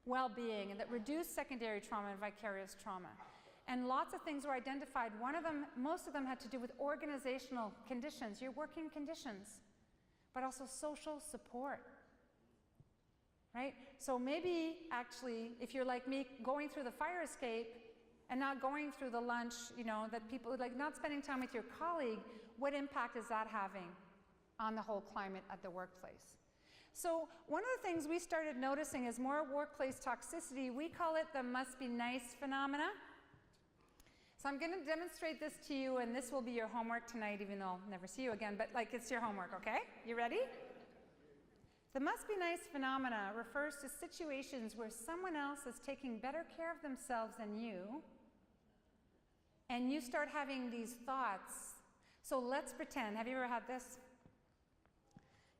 well-being and that reduce secondary trauma and vicarious trauma. And lots of things were identified. One of them, most of them had to do with organizational conditions, your working conditions, but also social support, right? So maybe actually, if you're like me, going through the fire escape and not going through the lunch, you know, that people, like not spending time with your colleague, what impact is that having on the whole climate at the workplace? So one of the things we started noticing is more workplace toxicity. We call it the must be nice phenomena. So I'm going to demonstrate this to you, and this will be your homework tonight, even though I'll never see you again, but like it's your homework, okay? You ready? The must be nice phenomena refers to situations where someone else is taking better care of themselves than you, and you start having these thoughts. So let's pretend, have you ever had this?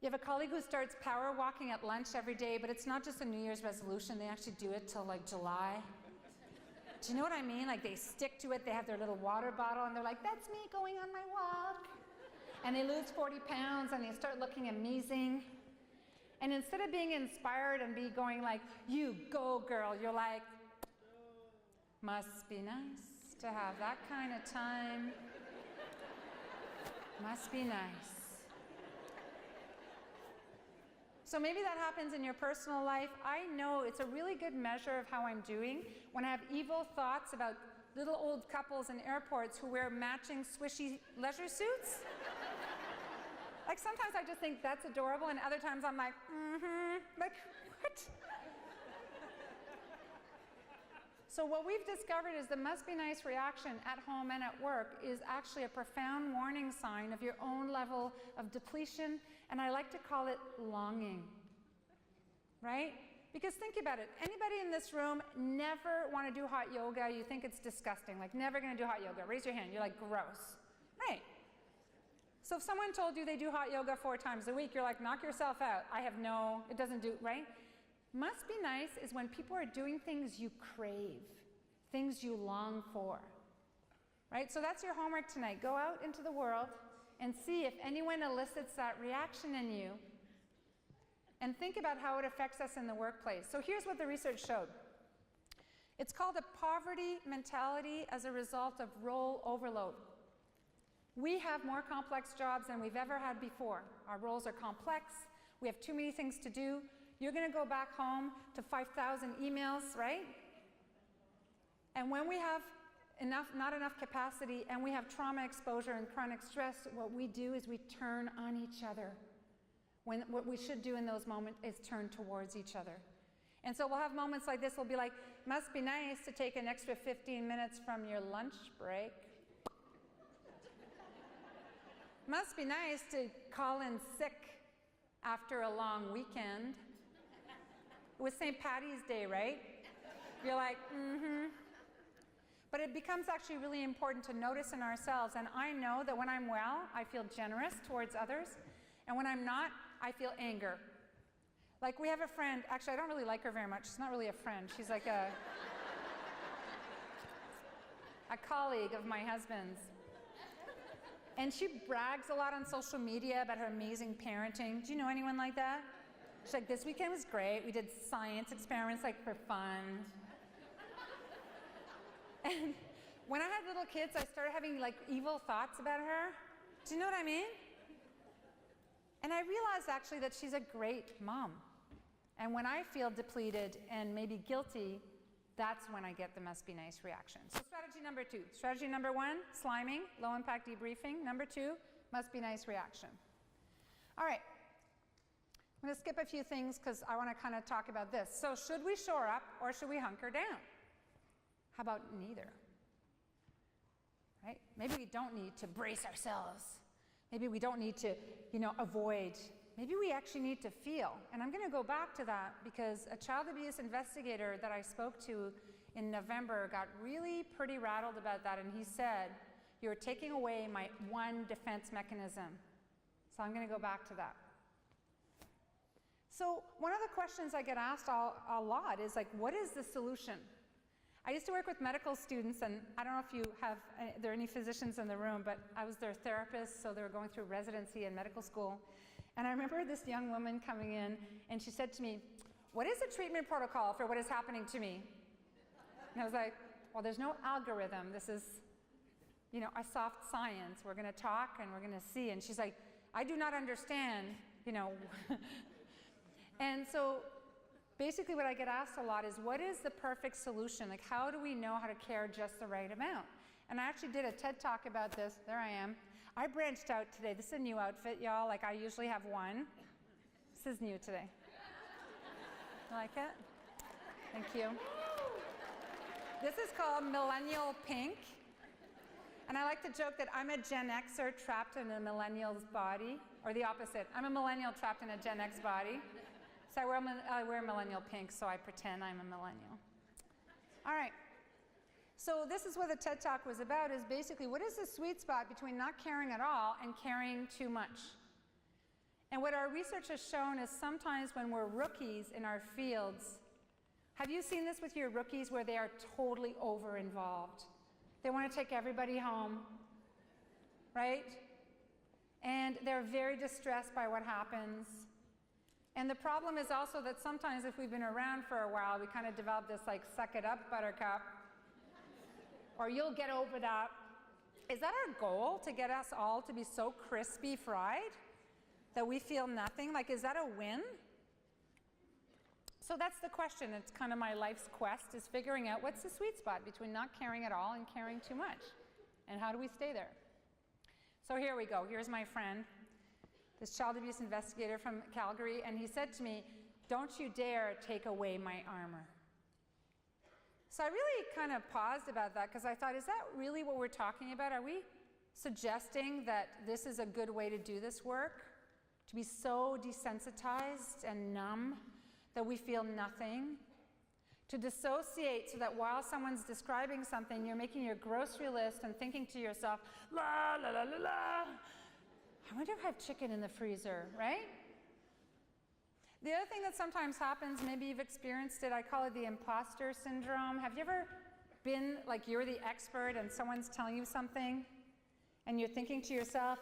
You have a colleague who starts power walking at lunch every day, but it's not just a New Year's resolution, they actually do it till like July. Do you know what I mean? Like they stick to it, they have their little water bottle, and they're like, that's me going on my walk. And they lose 40 pounds, and they start looking amazing. And instead of being inspired and be going like, you go girl, you're like, must be nice to have that kind of time. Must be nice. So maybe that happens in your personal life. I know it's a really good measure of how I'm doing when I have evil thoughts about little old couples in airports who wear matching swishy leisure suits. Like sometimes I just think that's adorable, and other times I'm like, like what? So what we've discovered is the must be nice reaction at home and at work is actually a profound warning sign of your own level of depletion, and I like to call it longing, right? Because think about it, anybody in this room never want to do hot yoga? You think it's disgusting, like never going to do hot yoga. Raise your hand, you're like gross, right? So if someone told you they do hot yoga 4 times a week, you're like, knock yourself out. It doesn't do, right? Must be nice is when people are doing things you crave, things you long for, right? So that's your homework tonight. Go out into the world and see if anyone elicits that reaction in you, and think about how it affects us in the workplace. So here's what the research showed. It's called a poverty mentality as a result of role overload. We have more complex jobs than we've ever had before. Our roles are complex. We have too many things to do. You're going to go back home to 5,000 emails, right? And when we have not enough capacity and we have trauma exposure and chronic stress, what we do is we turn on each other. What we should do in those moments is turn towards each other. And so we'll have moments like this. We'll be like, must be nice to take an extra 15 minutes from your lunch break. Must be nice to call in sick after a long weekend. It was St. Patty's Day, right? You're like, But it becomes actually really important to notice in ourselves. And I know that when I'm well, I feel generous towards others. And when I'm not, I feel anger. Like we have a friend, actually I don't really like her very much. She's not really a friend. She's like a colleague of my husband's. And she brags a lot on social media about her amazing parenting. Do you know anyone like that? She's like, this weekend was great. We did science experiments like for fun. And when I had little kids, I started having like evil thoughts about her. Do you know what I mean? And I realized actually that she's a great mom. And when I feel depleted and maybe guilty, that's when I get the must be nice reaction. So strategy number 2. Strategy number 1, sliming, low impact debriefing. Number 2, must be nice reaction. All right. I'm going to skip a few things because I want to kind of talk about this. So should we shore up or should we hunker down? How about neither? Right? Maybe we don't need to brace ourselves. Maybe we don't need to, avoid. Maybe we actually need to feel. And I'm going to go back to that because a child abuse investigator that I spoke to in November got really pretty rattled about that, and he said, you're taking away my one defense mechanism. So I'm going to go back to that. So one of the questions I get asked a lot is like, what is the solution? I used to work with medical students, and I don't know if there are any physicians in the room, but I was their therapist, so they were going through residency and medical school. And I remember this young woman coming in, and she said to me, what is the treatment protocol for what is happening to me? And I was like, well, there's no algorithm. This is, a soft science. We're going to talk, and we're going to see. And she's like, I do not understand, And so basically what I get asked a lot is, what is the perfect solution? Like, how do we know how to care just the right amount? And I actually did a TED Talk about this. There I am. I branched out today. This is a new outfit, y'all. Like, I usually have one. This is new today. You like it? Thank you. This is called Millennial Pink. And I like to joke that I'm a Gen Xer trapped in a millennial's body, or the opposite. I'm a millennial trapped in a Gen X body. So I wear millennial pink, so I pretend I'm a millennial. All right. So this is what the TED Talk was about, is basically what is the sweet spot between not caring at all and caring too much? And what our research has shown is sometimes when we're rookies in our fields, have you seen this with your rookies where they are totally over-involved? They want to take everybody home, right? And they're very distressed by what happens. And the problem is also that sometimes if we've been around for a while, we kind of develop this like, suck it up, buttercup, or you'll get over that. Is that our goal, to get us all to be so crispy fried that we feel nothing? Like, is that a win? So that's the question. It's kind of my life's quest, is figuring out what's the sweet spot between not caring at all and caring too much. And how do we stay there? So here we go. Here's my friend, this child abuse investigator from Calgary, and he said to me, "Don't you dare take away my armor." So I really kind of paused about that, because I thought, is that really what we're talking about? Are we suggesting that this is a good way to do this work? To be so desensitized and numb that we feel nothing? To dissociate so that while someone's describing something, you're making your grocery list and thinking to yourself, la, la, la, la, la. I wonder if I have chicken in the freezer, right? The other thing that sometimes happens, maybe you've experienced it, I call it the imposter syndrome. Have you ever been like you're the expert and someone's telling you something and you're thinking to yourself,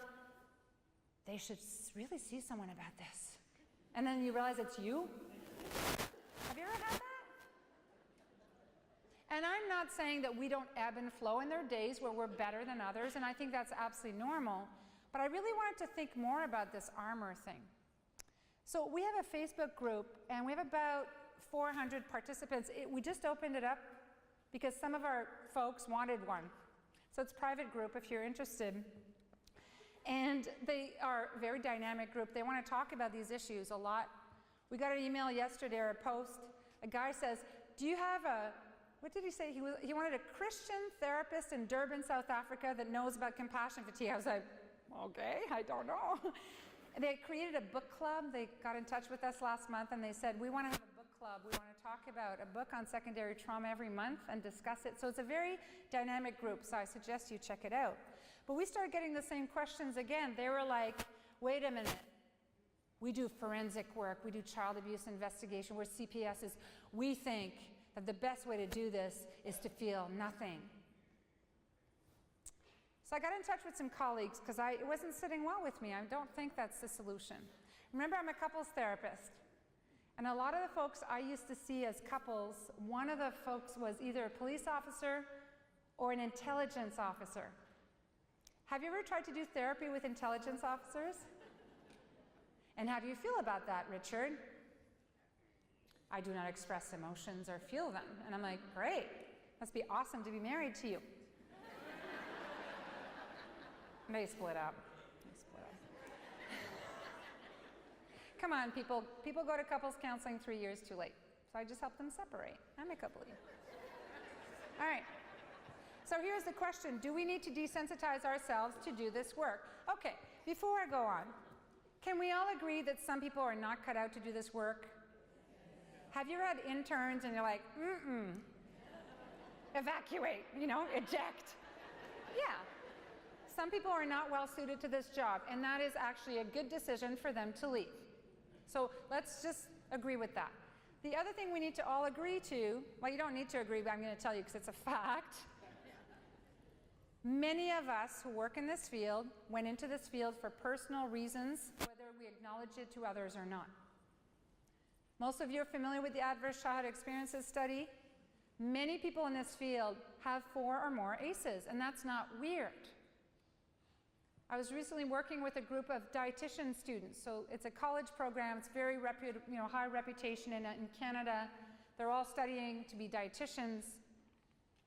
they should really see someone about this. And then you realize it's you? Have you ever had that? And I'm not saying that we don't ebb and flow, and there are days where we're better than others, and I think that's absolutely normal. But I really wanted to think more about this armor thing. So we have a Facebook group, and we have about 400 participants. We just opened it up because some of our folks wanted one. So it's a private group if you're interested. And they are a very dynamic group. They want to talk about these issues a lot. We got an email yesterday, or a post. A guy says, do you have a, what did he say? He wanted a Christian therapist in Durban, South Africa that knows about compassion fatigue. I was like, okay, I don't know. And they created a book club. They got in touch with us last month and they said, we want to have a book club. We want to talk about a book on secondary trauma every month and discuss it. So it's a very dynamic group, so I suggest you check it out. But we started getting the same questions again. They were like, wait a minute. We do forensic work. We do child abuse investigation. We're CPSs. We think that the best way to do this is to feel nothing. So I got in touch with some colleagues because it wasn't sitting well with me. I don't think that's the solution. Remember, I'm a couples therapist. And a lot of the folks I used to see as couples, one of the folks was either a police officer or an intelligence officer. Have you ever tried to do therapy with intelligence officers? And how do you feel about that, Richard? I do not express emotions or feel them. And I'm like, great, must be awesome to be married to you. And they split up. Come on, people. People go to couples counseling 3 years too late. So I just help them separate, amicably. All right. So here's the question. Do we need to desensitize ourselves to do this work? Okay, before I go on, can we all agree that some people are not cut out to do this work? Have you ever had interns and you're like, evacuate, eject? Yeah. Some people are not well suited to this job, and that is actually a good decision for them to leave. So let's just agree with that. The other thing we need to all agree to, well, you don't need to agree, but I'm going to tell you because it's a fact. Many of us who work in this field went into this field for personal reasons, whether we acknowledge it to others or not. Most of you are familiar with the Adverse Childhood Experiences study. Many people in this field have 4 or more ACEs, and that's not weird. I was recently working with a group of dietitian students. So it's a college program. It's very high reputation in Canada. They're all studying to be dietitians.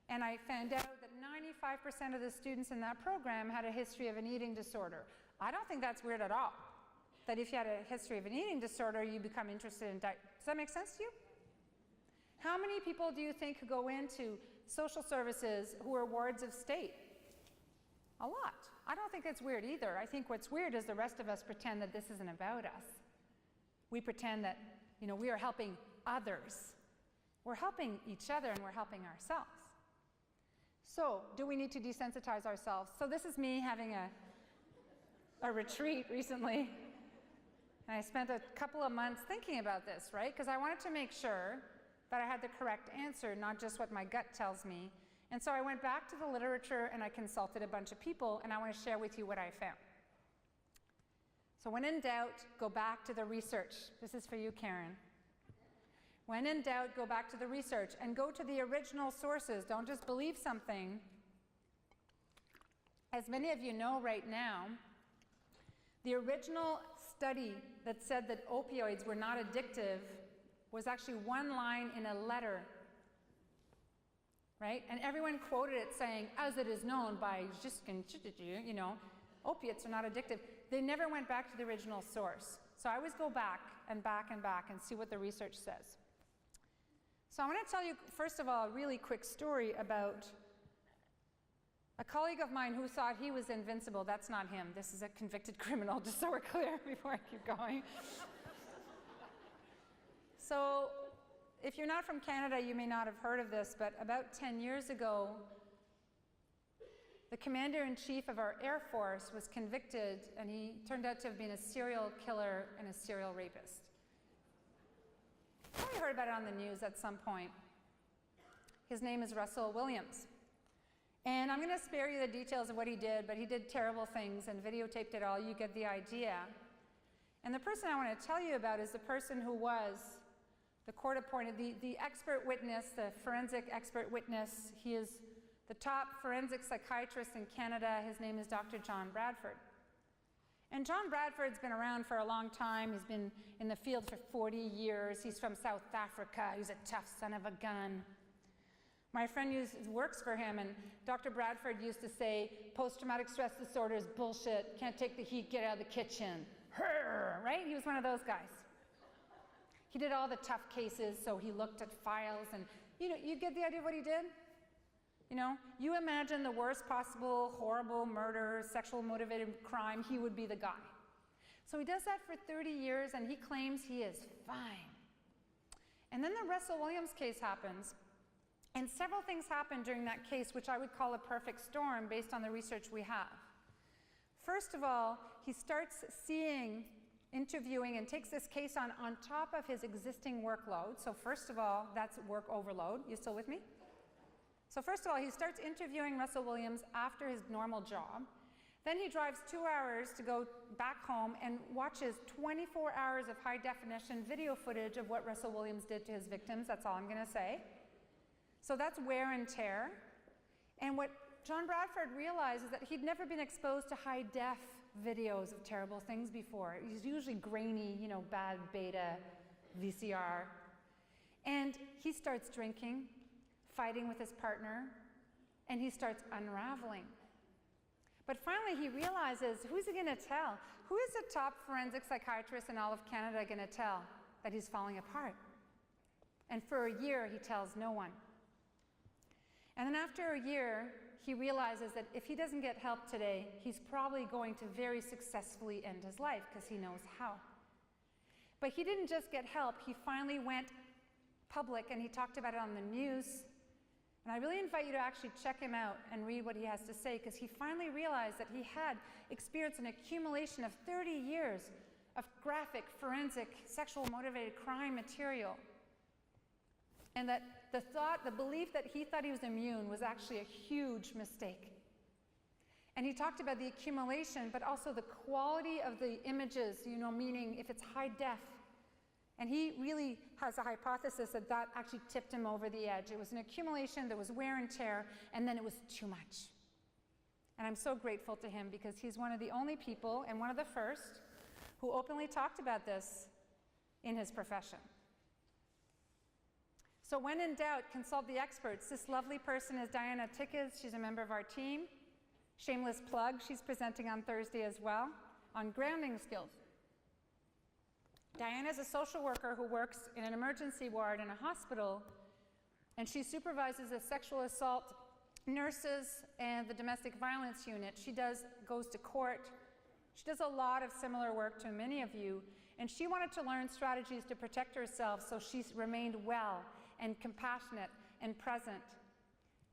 And I found out that 95% of the students in that program had a history of an eating disorder. I don't think that's weird at all. that if you had a history of an eating disorder, you become interested in diet. Does that make sense to you? How many people do you think who go into social services who are wards of state? A lot. I don't think it's weird either. I think what's weird is the rest of us pretend that this isn't about us. We pretend that, you know, we are helping others. We're helping each other and we're helping ourselves. So, do we need to desensitize ourselves? So this is me having a retreat recently. And I spent a couple of months thinking about this, right? Because I wanted to make sure that I had the correct answer, not just what my gut tells me. And so I went back to the literature and I consulted a bunch of people, and I want to share with you what I found. So when in doubt, go back to the research. This is for you, Karen. When in doubt, go back to the research and go to the original sources. Don't just believe something. As many of you know right now, the original study that said that opioids were not addictive was actually one line in a letter, right? And everyone quoted it saying, as it is known by, you know, opiates are not addictive. They never went back to the original source. So I always go back and back and back and see what the research says. So I want to tell you, first of all, a really quick story about a colleague of mine who thought he was invincible. That's not him. This is a convicted criminal, just so we're clear before I keep going. So if you're not from Canada, you may not have heard of this, but about 10 years ago, the commander-in-chief of our Air Force was convicted, and he turned out to have been a serial killer and a serial rapist. You probably heard about it on the news at some point. His name is Russell Williams. And I'm going to spare you the details of what he did, but he did terrible things and videotaped it all. You get the idea. And the person I want to tell you about is the person who was the court-appointed, the expert witness, the forensic expert witness. He is the top forensic psychiatrist in Canada. His name is Dr. John Bradford. And John Bradford's been around for a long time. He's been in the field for 40 years. He's from South Africa. He's a tough son of a gun. My friend works for him, and Dr. Bradford used to say, post-traumatic stress disorder is bullshit. Can't take the heat, get out of the kitchen. Right? He was one of those guys. He did all the tough cases, so he looked at files, and you get the idea of what he did? You know, you imagine the worst possible horrible murder, sexual motivated crime, he would be the guy. So he does that for 30 years, and he claims he is fine. And then the Russell Williams case happens, and several things happen during that case, which I would call a perfect storm based on the research we have. First of all, he starts interviewing, and takes this case on top of his existing workload. So first of all, that's work overload. You still with me? So first of all, he starts interviewing Russell Williams after his normal job. Then he drives 2 hours to go back home and watches 24 hours of high-definition video footage of what Russell Williams did to his victims. That's all I'm going to say. So that's wear and tear. And what John Bradford realized is that he'd never been exposed to high-def videos of terrible things before. He's usually grainy, bad beta VCR. And he starts drinking, fighting with his partner, and he starts unraveling. But finally he realizes, who's he going to tell? Who is the top forensic psychiatrist in all of Canada going to tell that he's falling apart? And for a year he tells no one. And then after a year, he realizes that if he doesn't get help today, he's probably going to very successfully end his life, because he knows how. But he didn't just get help, he finally went public and he talked about it on the news. And I really invite you to actually check him out and read what he has to say, because he finally realized that he had experienced an accumulation of 30 years of graphic, forensic, sexual motivated crime material. And that the belief that he thought he was immune was actually a huge mistake. And he talked about the accumulation, but also the quality of the images, meaning if it's high def. And he really has a hypothesis that actually tipped him over the edge. It was an accumulation, there was wear and tear, and then it was too much. And I'm so grateful to him, because he's one of the only people, and one of the first, who openly talked about this in his profession. So when in doubt, consult the experts. This lovely person is Diana Tickes. She's a member of our team. Shameless plug, she's presenting on Thursday as well on grounding skills. Diana's a social worker who works in an emergency ward in a hospital, and she supervises the sexual assault nurses and the domestic violence unit. She goes to court. She does a lot of similar work to many of you, and she wanted to learn strategies to protect herself, so she's remained well and compassionate and present.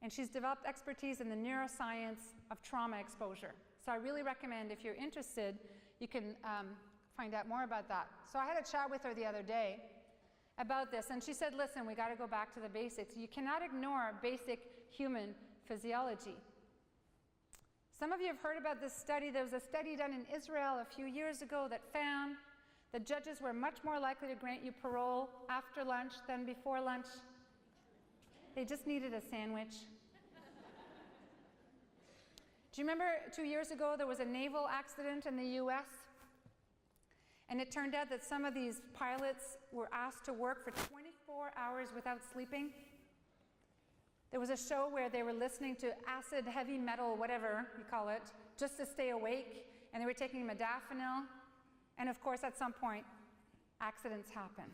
And she's developed expertise in the neuroscience of trauma exposure. So I really recommend, if you're interested, you can find out more about that. So I had a chat with her the other day about this, and she said, listen, we got to go back to the basics. You cannot ignore basic human physiology. Some of you have heard about this study. There was a study done in Israel a few years ago that found that judges were much more likely to grant you parole after lunch than before lunch. They just needed a sandwich. Do you remember 2 years ago there was a naval accident in the US? And it turned out that some of these pilots were asked to work for 24 hours without sleeping. There was a show where they were listening to acid, heavy metal, whatever you call it, just to stay awake, and they were taking modafinil. And of course, at some point, accidents happen.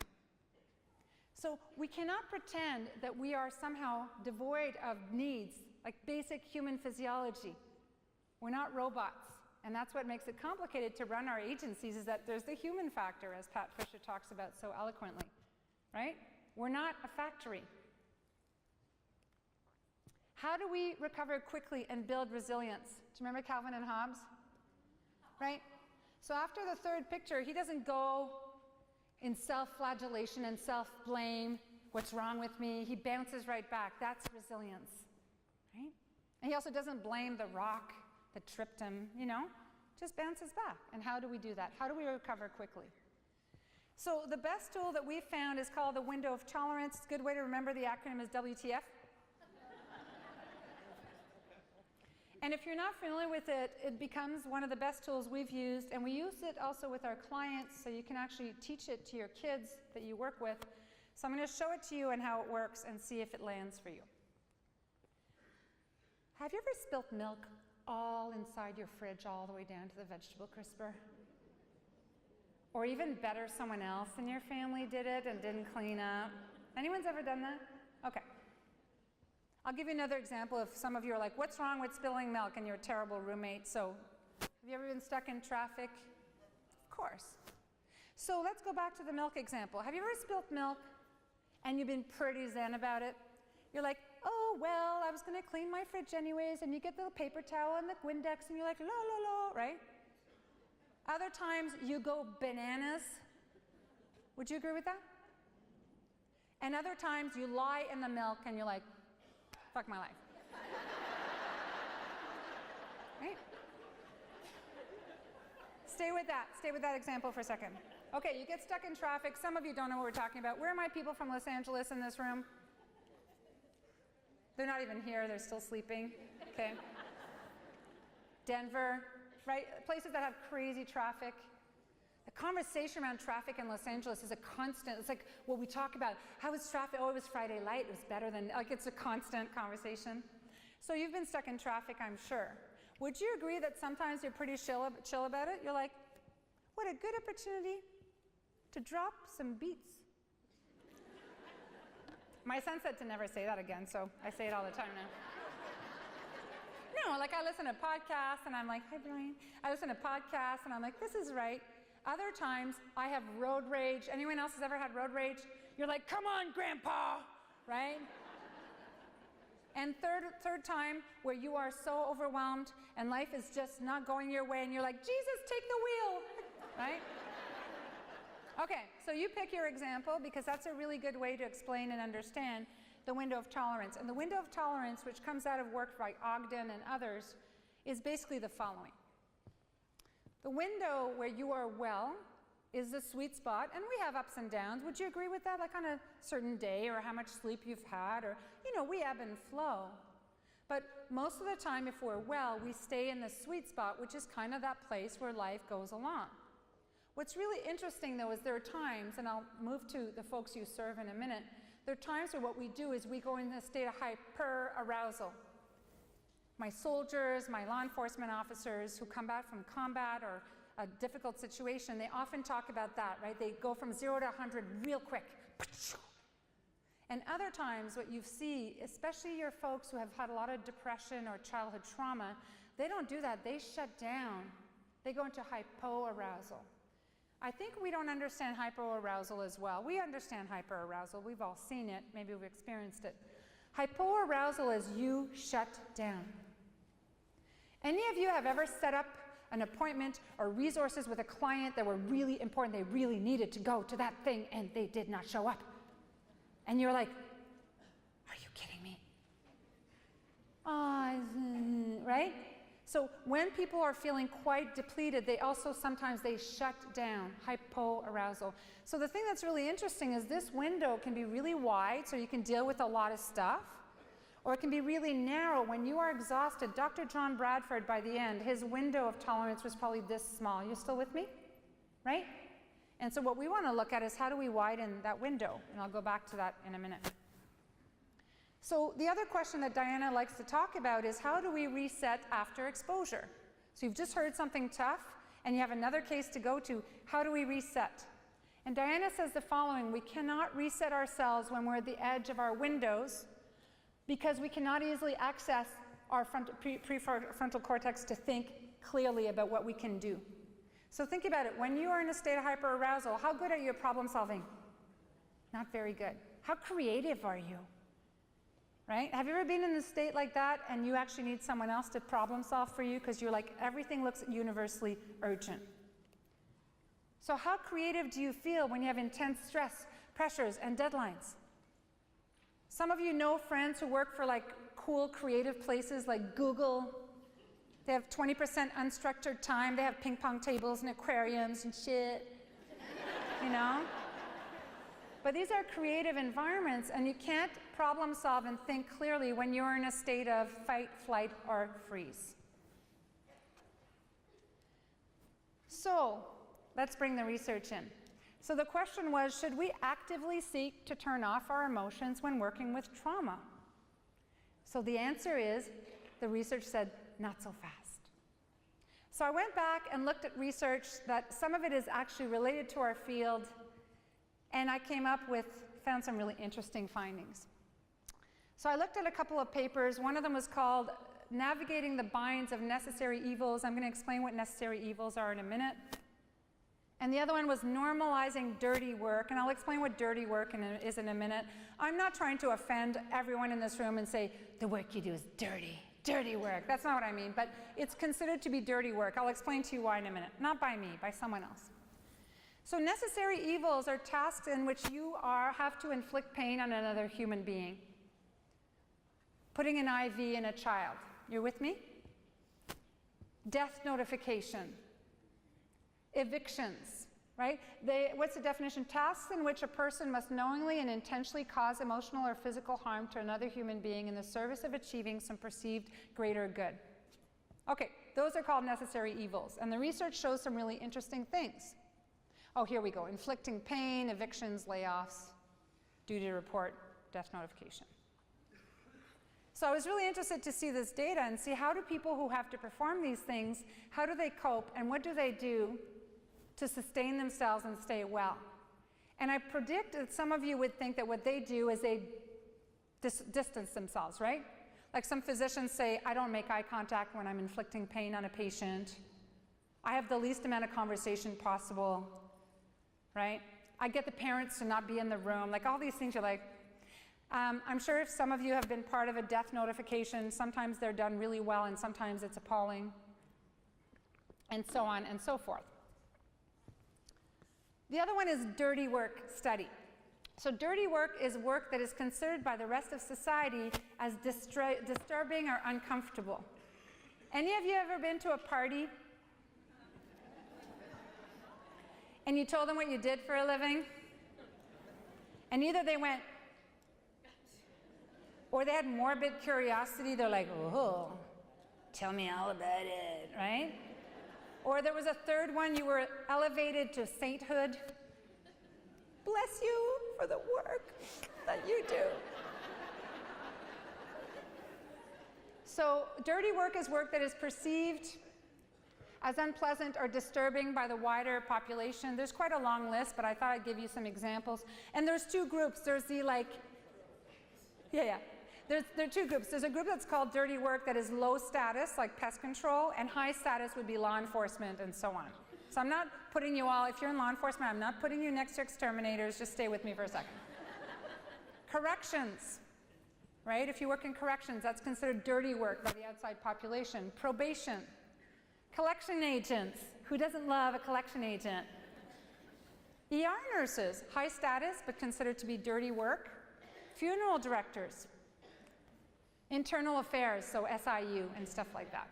So we cannot pretend that we are somehow devoid of needs, like basic human physiology. We're not robots. And that's what makes it complicated to run our agencies, is that there's the human factor, as Pat Fisher talks about so eloquently, right? We're not a factory. How do we recover quickly and build resilience? Do you remember Calvin and Hobbes? Right? So after the third picture, he doesn't go in self-flagellation and self-blame. What's wrong with me? He bounces right back. That's resilience, right? And he also doesn't blame the rock that tripped him, you know, just bounces back. And how do we do that? How do we recover quickly? So the best tool that we've found is called the window of tolerance. A good way to remember the acronym is WTF. And if you're not familiar with it, it becomes one of the best tools we've used, and we use it also with our clients, so you can actually teach it to your kids that you work with. So I'm going to show it to you and how it works and see if it lands for you. Have you ever spilt milk all inside your fridge all the way down to the vegetable crisper? Or even better, someone else in your family did it and didn't clean up? Anyone's ever done that? Okay. I'll give you another example. If some of you are like, what's wrong with spilling milk, and you're a terrible roommate? So have you ever been stuck in traffic? Of course. So let's go back to the milk example. Have you ever spilt milk and you've been pretty zen about it? You're like, oh, well, I was going to clean my fridge anyways, and you get the paper towel and the Windex, and you're like, la, la, la, right? Other times, you go bananas. Would you agree with that? And other times, you lie in the milk, and you're like, fuck my life. Right? Stay with that example for a second. Okay, you get stuck in traffic. Some of you don't know what we're talking about. Where are my people from Los Angeles in this room? They're not even here, they're still sleeping, okay? Denver, right? Places that have crazy traffic. The conversation around traffic in Los Angeles is a constant. It's like what we talk about. How was traffic? Oh, it was Friday light, it was better than, like it's a constant conversation. So you've been stuck in traffic, I'm sure. Would you agree that sometimes you're pretty chill about it? You're like, what a good opportunity to drop some beats. My son said to never say that again, so I say it all the time now. No, like I listen to podcasts and I'm like, hi Brian. I listen to podcasts and I'm like, this is right. Other times I have road rage. Anyone else has ever had road rage? You're like, come on, Grandpa, right? And third time where you are so overwhelmed and life is just not going your way and you're like, Jesus, take the wheel, right? Okay, so you pick your example because that's a really good way to explain and understand the window of tolerance. And the window of tolerance, which comes out of work by Ogden and others, is basically the following. The window where you are well is the sweet spot, and we have ups and downs. Would you agree with that? Like on a certain day, or how much sleep you've had, or, you know, we ebb and flow. But most of the time, if we're well, we stay in the sweet spot, which is kind of that place where life goes along. What's really interesting, though, is there are times, and I'll move to the folks you serve in a minute, there are times where what we do is we go in a state of hyper-arousal. My soldiers, my law enforcement officers who come back from combat or a difficult situation, they often talk about that, right? They go from 0 to 100 real quick. And other times what you see, especially your folks who have had a lot of depression or childhood trauma, they don't do that. They shut down. They go into hypoarousal. I think we don't understand hypoarousal as well. We understand hyperarousal. We've all seen it. Maybe we've experienced it. Hypoarousal is you shut down. Any of you have ever set up an appointment or resources with a client that were really important, they really needed to go to that thing, and they did not show up? And you're like, are you kidding me? Right? So when people are feeling quite depleted, they also sometimes they shut down, hypoarousal. So the thing that's really interesting is this window can be really wide, so you can deal with a lot of stuff, or it can be really narrow when you are exhausted. Dr. John Bradford, by the end, his window of tolerance was probably this small. You still with me? Right? And so what we want to look at is how do we widen that window? And I'll go back to that in a minute. So the other question that Diana likes to talk about is how do we reset after exposure? So you've just heard something tough, and you have another case to go to. How do we reset? And Diana says the following: we cannot reset ourselves when we're at the edge of our windows because we cannot easily access our prefrontal cortex to think clearly about what we can do. So think about it. When you are in a state of hyperarousal, how good are you at problem solving? Not very good. How creative are you? Right? Have you ever been in a state like that and you actually need someone else to problem solve for you because you're like, everything looks universally urgent? So how creative do you feel when you have intense stress, pressures, and deadlines? Some of you know friends who work for like cool creative places like Google. They have 20% unstructured time. They have ping pong tables and aquariums and shit, you know? But these are creative environments, and you can't problem solve and think clearly when you're in a state of fight, flight, or freeze. So let's bring the research in. So the question was, should we actively seek to turn off our emotions when working with trauma? So the answer is, the research said, not so fast. So I went back and looked at research that some of it is actually related to our field, and I found some really interesting findings. So I looked at a couple of papers. One of them was called Navigating the Binds of Necessary Evils. I'm going to explain what necessary evils are in a minute. And the other one was Normalizing Dirty Work, and I'll explain what dirty work is in a minute. I'm not trying to offend everyone in this room and say, the work you do is dirty work. That's not what I mean, but it's considered to be dirty work. I'll explain to you why in a minute. Not by me, by someone else. So necessary evils are tasks in which you have to inflict pain on another human being. Putting an IV in a child. You're with me? Death notification. Evictions, right? What's the definition? Tasks in which a person must knowingly and intentionally cause emotional or physical harm to another human being in the service of achieving some perceived greater good. Okay, those are called necessary evils, and the research shows some really interesting things. Oh, here we go. Inflicting pain, evictions, layoffs, duty to report, death notification. So I was really interested to see this data and see how do people who have to perform these things, how do they cope, and what do they do to sustain themselves and stay well? And I predict that some of you would think that what they do is they distance themselves, right? Like some physicians say, I don't make eye contact when I'm inflicting pain on a patient. I have the least amount of conversation possible, right? I get the parents to not be in the room, like all these things you're like, I'm sure if some of you have been part of a death notification, sometimes they're done really well and sometimes it's appalling, and so on and so forth. The other one is dirty work study. So dirty work is work that is considered by the rest of society as disturbing or uncomfortable. Any of you ever been to a party and you told them what you did for a living? And either they went, or they had morbid curiosity, they're like, oh, tell me all about it, right? Or there was a third one, you were elevated to sainthood. Bless you for the work that you do. So dirty work is work that is perceived as unpleasant or disturbing by the wider population. There's quite a long list, but I thought I'd give you some examples. And there's two groups. There's the there are two groups. There's a group that's called dirty work that is low status, like pest control, and high status would be law enforcement and so on. So I'm not putting you all, if you're in law enforcement, I'm not putting you next to exterminators. Just stay with me for a second. Corrections, right? If you work in corrections, that's considered dirty work by the outside population. Probation. Collection agents. Who doesn't love a collection agent? ER nurses, high status, but considered to be dirty work. Funeral directors. Internal affairs, so SIU and stuff like that,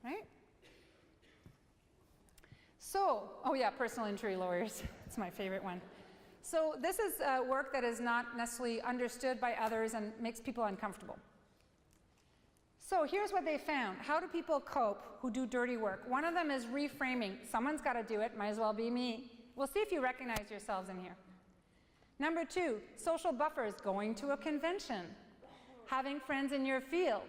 right? So, oh yeah, personal injury lawyers. It's my favorite one. So this is work that is not necessarily understood by others and makes people uncomfortable. So here's what they found. How do people cope who do dirty work? One of them is reframing. Someone's got to do it, might as well be me. We'll see if you recognize yourselves in here. Number 2, social buffers, going to a convention, having friends in your field.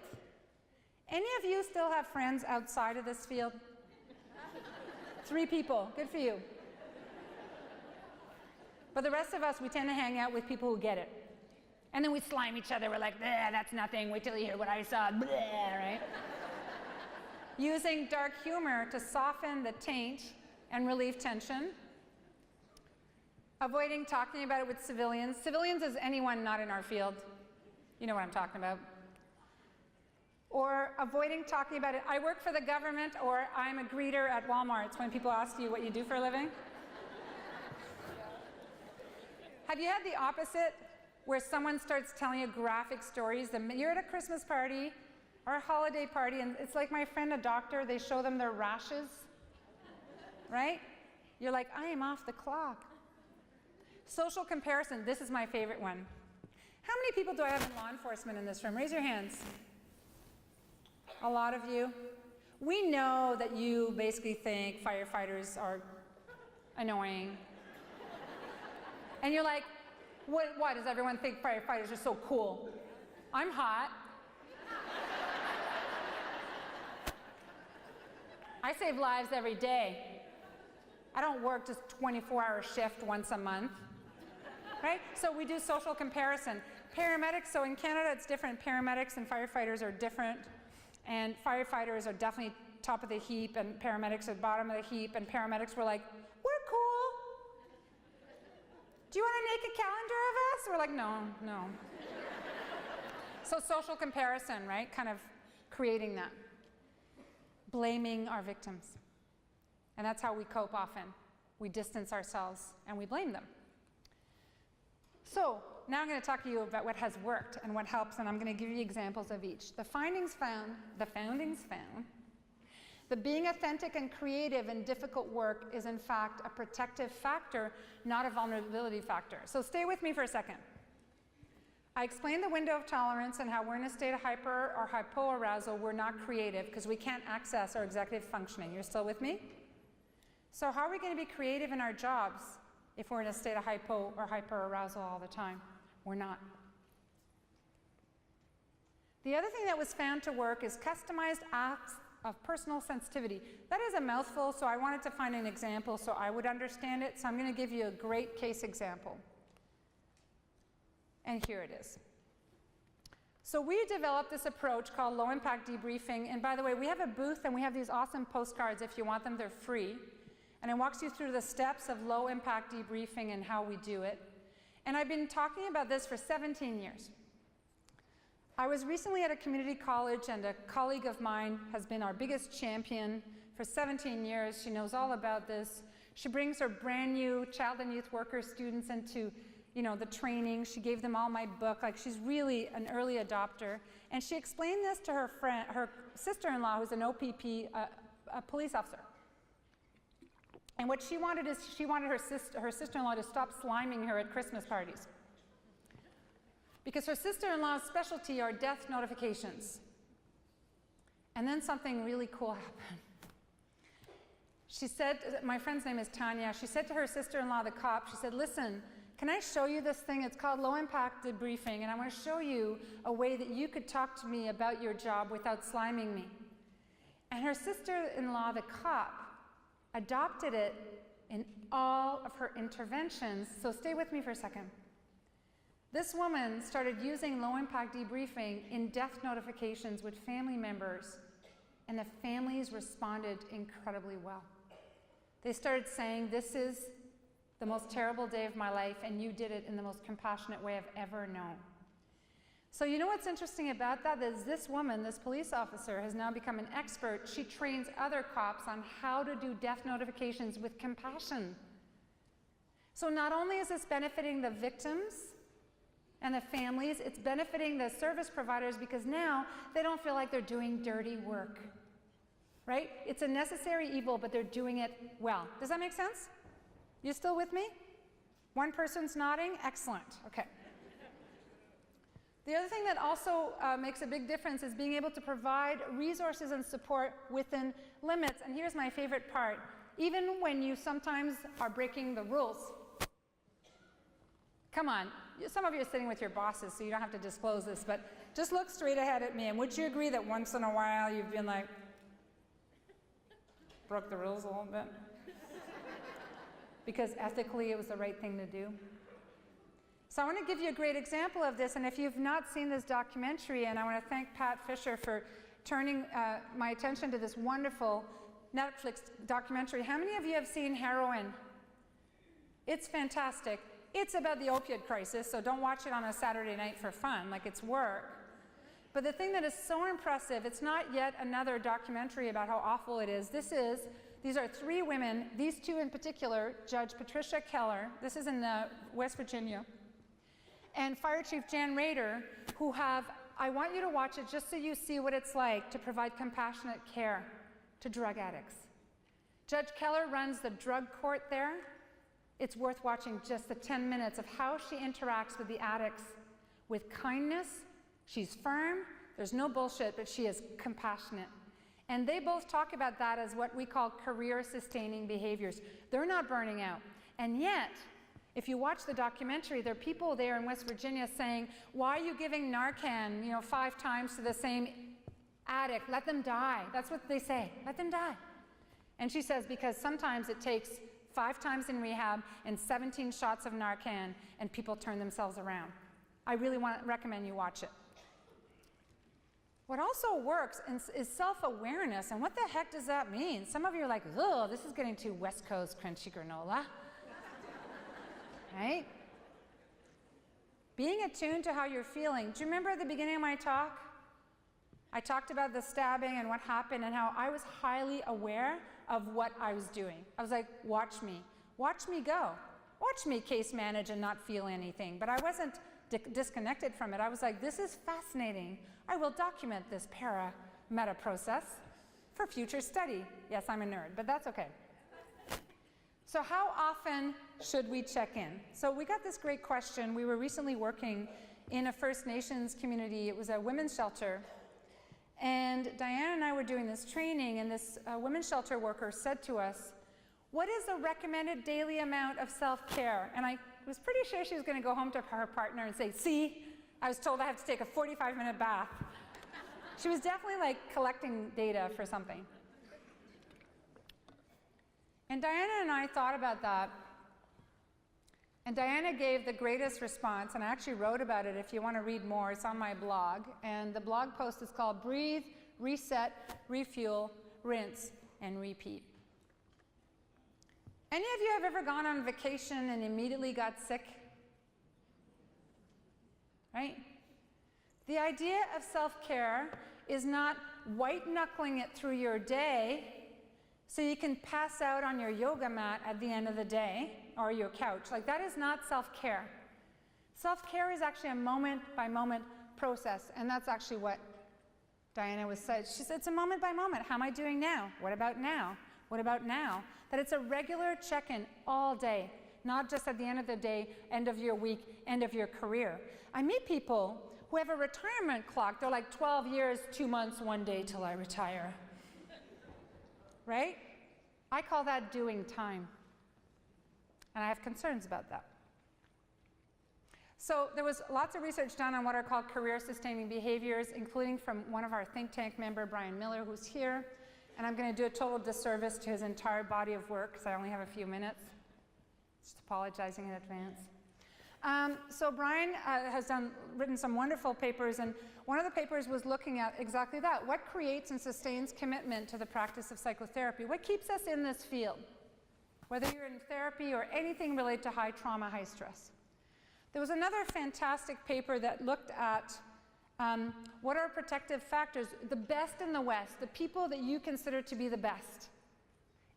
Any of you still have friends outside of this field? 3 people, good for you. But the rest of us, we tend to hang out with people who get it. And then we slime each other, we're like, that's nothing, wait till you hear what I saw, right? Using dark humor to soften the taint and relieve tension. Avoiding talking about it with civilians. Civilians is anyone not in our field. You know what I'm talking about. Or avoiding talking about it. I work for the government, or I'm a greeter at Walmart. It's when people ask you what you do for a living. Have you had the opposite, where someone starts telling you graphic stories? You're at a Christmas party or a holiday party, and it's like my friend, a doctor, they show them their rashes, right? You're like, I am off the clock. Social comparison, this is my favorite one. How many people do I have in law enforcement in this room? Raise your hands. A lot of you. We know that you basically think firefighters are annoying. And you're like, why does everyone think firefighters are so cool? I'm hot. I save lives every day. I don't work just 24-hour shift once a month. Right? So we do social comparison. Paramedics, so in Canada it's different. Paramedics and firefighters are different. And firefighters are definitely top of the heap, and paramedics are bottom of the heap, and paramedics were like, we're cool. Do you want to make a calendar of us? We're like, no. So social comparison, right? Kind of creating that. Blaming our victims. And that's how we cope often. We distance ourselves and we blame them. So now I'm going to talk to you about what has worked and what helps, and I'm going to give you examples of each. The foundings found that being authentic and creative in difficult work is in fact a protective factor, not a vulnerability factor. So stay with me for a second. I explained the window of tolerance and how we're in a state of hyper or hypoarousal, we're not creative because we can't access our executive functioning. You're still with me? So how are we going to be creative in our jobs if we're in a state of hypo or hyperarousal all the time? We're not. The other thing that was found to work is customized acts of personal sensitivity. That is a mouthful, so I wanted to find an example so I would understand it, so I'm going to give you a great case example. And here it is. So we developed this approach called low impact debriefing, and by the way, we have a booth and we have these awesome postcards. If you want them, they're free. And it walks you through the steps of low impact debriefing and how we do it. And I've been talking about this for 17 years. I was recently at a community college, and a colleague of mine has been our biggest champion for 17 years. She knows all about this. She brings her brand new child and youth worker students into the training. She gave them all my book. Like, she's really an early adopter. And she explained this to her friend, her sister-in-law, who's an OPP, a police officer. And what she wanted is she wanted her sister-in-law to stop sliming her at Christmas parties. Because her sister-in-law's specialty are death notifications. And then something really cool happened. She said, my friend's name is Tanya, she said to her sister-in-law, the cop, she said, listen, can I show you this thing? It's called low impact debriefing, and I want to show you a way that you could talk to me about your job without sliming me. And her sister-in-law, the cop, adopted it in all of her interventions. So stay with me for a second. This woman started using low-impact debriefing in death notifications with family members, and the families responded incredibly well. They started saying, "This is the most terrible day of my life, and you did it in the most compassionate way I've ever known." So you know what's interesting about that is this woman, this police officer, has now become an expert. She trains other cops on how to do death notifications with compassion. So not only is this benefiting the victims and the families, it's benefiting the service providers because now they don't feel like they're doing dirty work, right? It's a necessary evil, but they're doing it well. Does that make sense? You still with me? One person's nodding? Excellent. Okay. The other thing that also makes a big difference is being able to provide resources and support within limits. And here's my favorite part. Even when you sometimes are breaking the rules. Come on. Some of you are sitting with your bosses, so you don't have to disclose this, but just look straight ahead at me. And would you agree that once in a while you've been like, broke the rules a little bit? Because ethically it was the right thing to do? So I want to give you a great example of this, and if you've not seen this documentary, and I want to thank Pat Fisher for turning my attention to this wonderful Netflix documentary. How many of you have seen Heroin? It's fantastic. It's about the opioid crisis, so don't watch it on a Saturday night for fun, like it's work. But the thing that is so impressive, it's not yet another documentary about how awful it is. These are three women, these two in particular, Judge Patricia Keller, this is in West Virginia, and Fire Chief Jan Rader, who have, I want you to watch it just so you see what it's like to provide compassionate care to drug addicts. Judge Keller runs the drug court there. It's worth watching just the 10 minutes of how she interacts with the addicts with kindness. She's firm, there's no bullshit, but she is compassionate. And they both talk about that as what we call career-sustaining behaviors. They're not burning out. And yet, if you watch the documentary, there are people there in West Virginia saying, "Why are you giving Narcan, 5 times to the same addict? Let them die." That's what they say. Let them die. And she says, because sometimes it takes 5 times in rehab and 17 shots of Narcan, and people turn themselves around. I really recommend you watch it. What also works is self-awareness, and what the heck does that mean? Some of you are like, "Oh, this is getting too West Coast crunchy granola." Right? Being attuned to how you're feeling. Do you remember at the beginning of my talk? I talked about the stabbing and what happened and how I was highly aware of what I was doing. I was like, watch me go. Watch me case manage and not feel anything. But I wasn't disconnected from it. I was like, this is fascinating. I will document this para-meta process for future study. Yes, I'm a nerd, but that's okay. So how often should we check in? So we got this great question. We were recently working in a First Nations community. It was a women's shelter. And Diane and I were doing this training, and this women's shelter worker said to us, "What is the recommended daily amount of self-care?" And I was pretty sure she was going to go home to her partner and say, "See, I was told I have to take a 45-minute bath." She was definitely like collecting data for something. And Diana and I thought about that. And Diana gave the greatest response, and I actually wrote about it. If you want to read more, it's on my blog. And the blog post is called Breathe, Reset, Refuel, Rinse, and Repeat. Any of you have ever gone on vacation and immediately got sick? Right? The idea of self-care is not white-knuckling it through your day so you can pass out on your yoga mat at the end of the day or your couch. Like, that is not self-care. Self-care is actually a moment-by-moment process, and that's actually what Diana was saying. She said, it's a moment by moment. How am I doing now? What about now? What about now? That it's a regular check-in all day, not just at the end of the day, end of your week, end of your career. I meet people who have a retirement clock. They're like 12 years, 2 months, 1 day till I retire. Right? I call that doing time. And I have concerns about that. So there was lots of research done on what are called career-sustaining behaviors, including from one of our think tank member, Brian Miller, who's here. and I'm going to do a total disservice to his entire body of work because I only have a few minutes. Just apologizing in advance. So Brian has written some wonderful papers, and one of the papers was looking at exactly that. What creates and sustains commitment to the practice of psychotherapy? What keeps us in this field? Whether you're in therapy or anything related to high trauma, high stress. There was another fantastic paper that looked at what are protective factors, the best in the West, the people that you consider to be the best.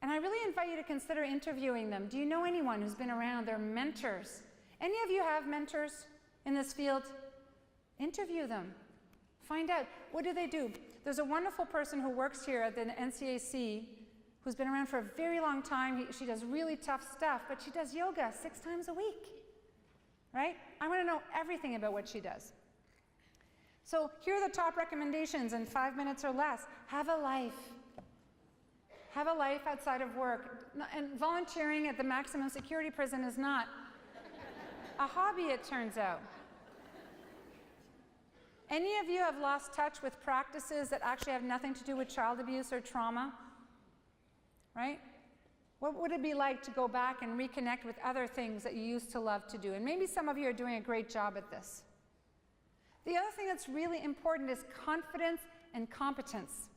And I really invite you to consider interviewing them. Do you know anyone who's been around? They're mentors. Any of you have mentors in this field? Interview them. Find out, what do they do? There's a wonderful person who works here at the NCAC who's been around for a very long time. She does really tough stuff, but she does yoga 6 times a week, right? I want to know everything about what she does. So here are the top recommendations in 5 minutes or less. Have a life. Have a life outside of work. And volunteering at the maximum security prison is not a hobby, it turns out. Any of you have lost touch with practices that actually have nothing to do with child abuse or trauma? Right? What would it be like to go back and reconnect with other things that you used to love to do? And maybe some of you are doing a great job at this. The other thing that's really important is confidence and competence.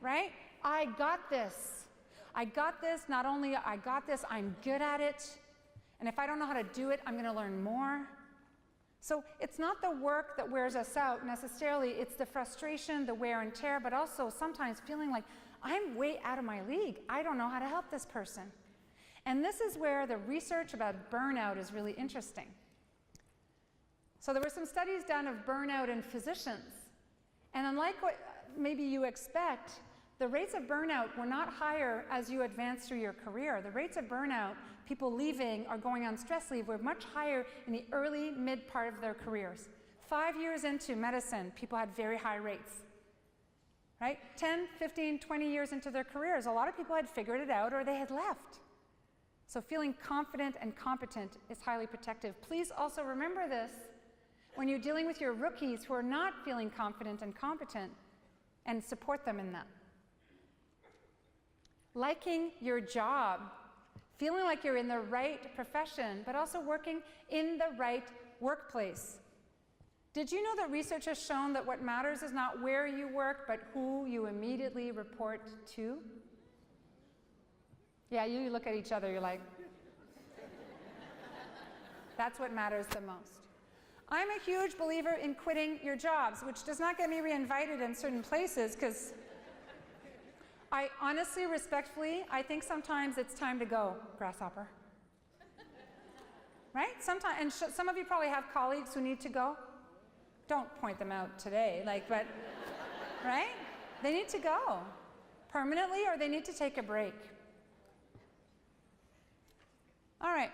Right? I got this. I got this. Not only I got this, I'm good at it. And if I don't know how to do it, I'm going to learn more. So it's not the work that wears us out necessarily. It's the frustration, the wear and tear, but also sometimes feeling like I'm way out of my league. I don't know how to help this person. And this is where the research about burnout is really interesting. So there were some studies done of burnout in physicians. And unlike what maybe you expect, the rates of burnout were not higher as you advance through your career. The rates of burnout, people leaving or going on stress leave, were much higher in the early, mid part of their careers. 5 years into medicine, people had very high rates. Right? 10, 15, 20 years into their careers, a lot of people had figured it out or they had left. So feeling confident and competent is highly protective. Please also remember this when you're dealing with your rookies who are not feeling confident and competent, and support them in that. Liking your job, feeling like you're in the right profession, but also working in the right workplace. Did you know that research has shown that what matters is not where you work, but who you immediately report to? Yeah, you look at each other, you're like, that's what matters the most. I'm a huge believer in quitting your jobs, which does not get me reinvited in certain places, because I honestly, respectfully, I think sometimes it's time to go, grasshopper. Right? Sometimes, and some of you probably have colleagues who need to go. Don't point them out today, but, right? They need to go permanently, or they need to take a break. All right,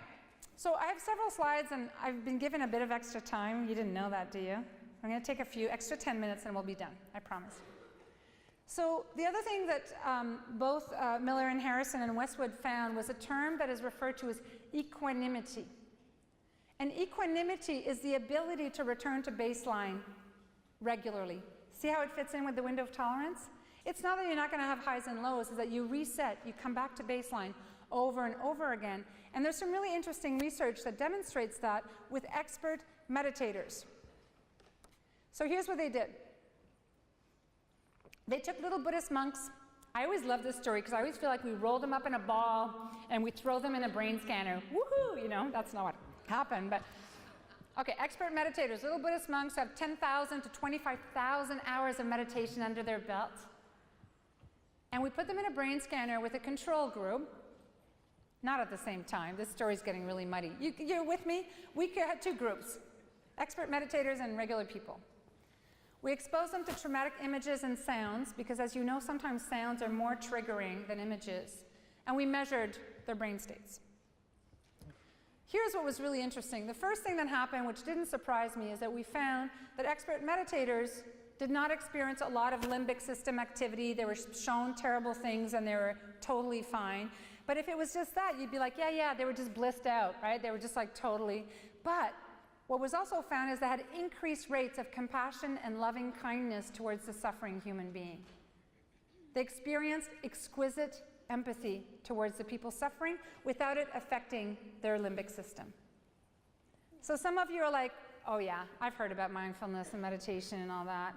so I have several slides, and I've been given a bit of extra time. You didn't know that, do you? I'm going to take a few extra 10 minutes, and we'll be done, I promise. So the other thing that both Miller and Harrison and Westwood found was a term that is referred to as equanimity. And equanimity is the ability to return to baseline regularly. See how it fits in with the window of tolerance? It's not that you're not going to have highs and lows, it's that you reset, you come back to baseline over and over again. And there's some really interesting research that demonstrates that with expert meditators. So here's what they did. They took little Buddhist monks. I always love this story because I always feel like we roll them up in a ball and we throw them in a brain scanner. Woohoo! You know, that's not what happened. But okay, expert meditators, little Buddhist monks have 10,000 to 25,000 hours of meditation under their belt. And we put them in a brain scanner with a control group. Not at the same time. This story's getting really muddy. You're with me? We had 2 groups, expert meditators and regular people. We exposed them to traumatic images and sounds because, as you know, sometimes sounds are more triggering than images. And we measured their brain states. Here's what was really interesting. The first thing that happened, which didn't surprise me, is that we found that expert meditators did not experience a lot of limbic system activity. They were shown terrible things and they were totally fine. But if it was just that, you'd be like, yeah, they were just blissed out, right? They were just like totally. But what was also found is they had increased rates of compassion and loving kindness towards the suffering human being. They experienced exquisite empathy towards the people suffering without it affecting their limbic system. So some of you are like, oh yeah, I've heard about mindfulness and meditation and all that.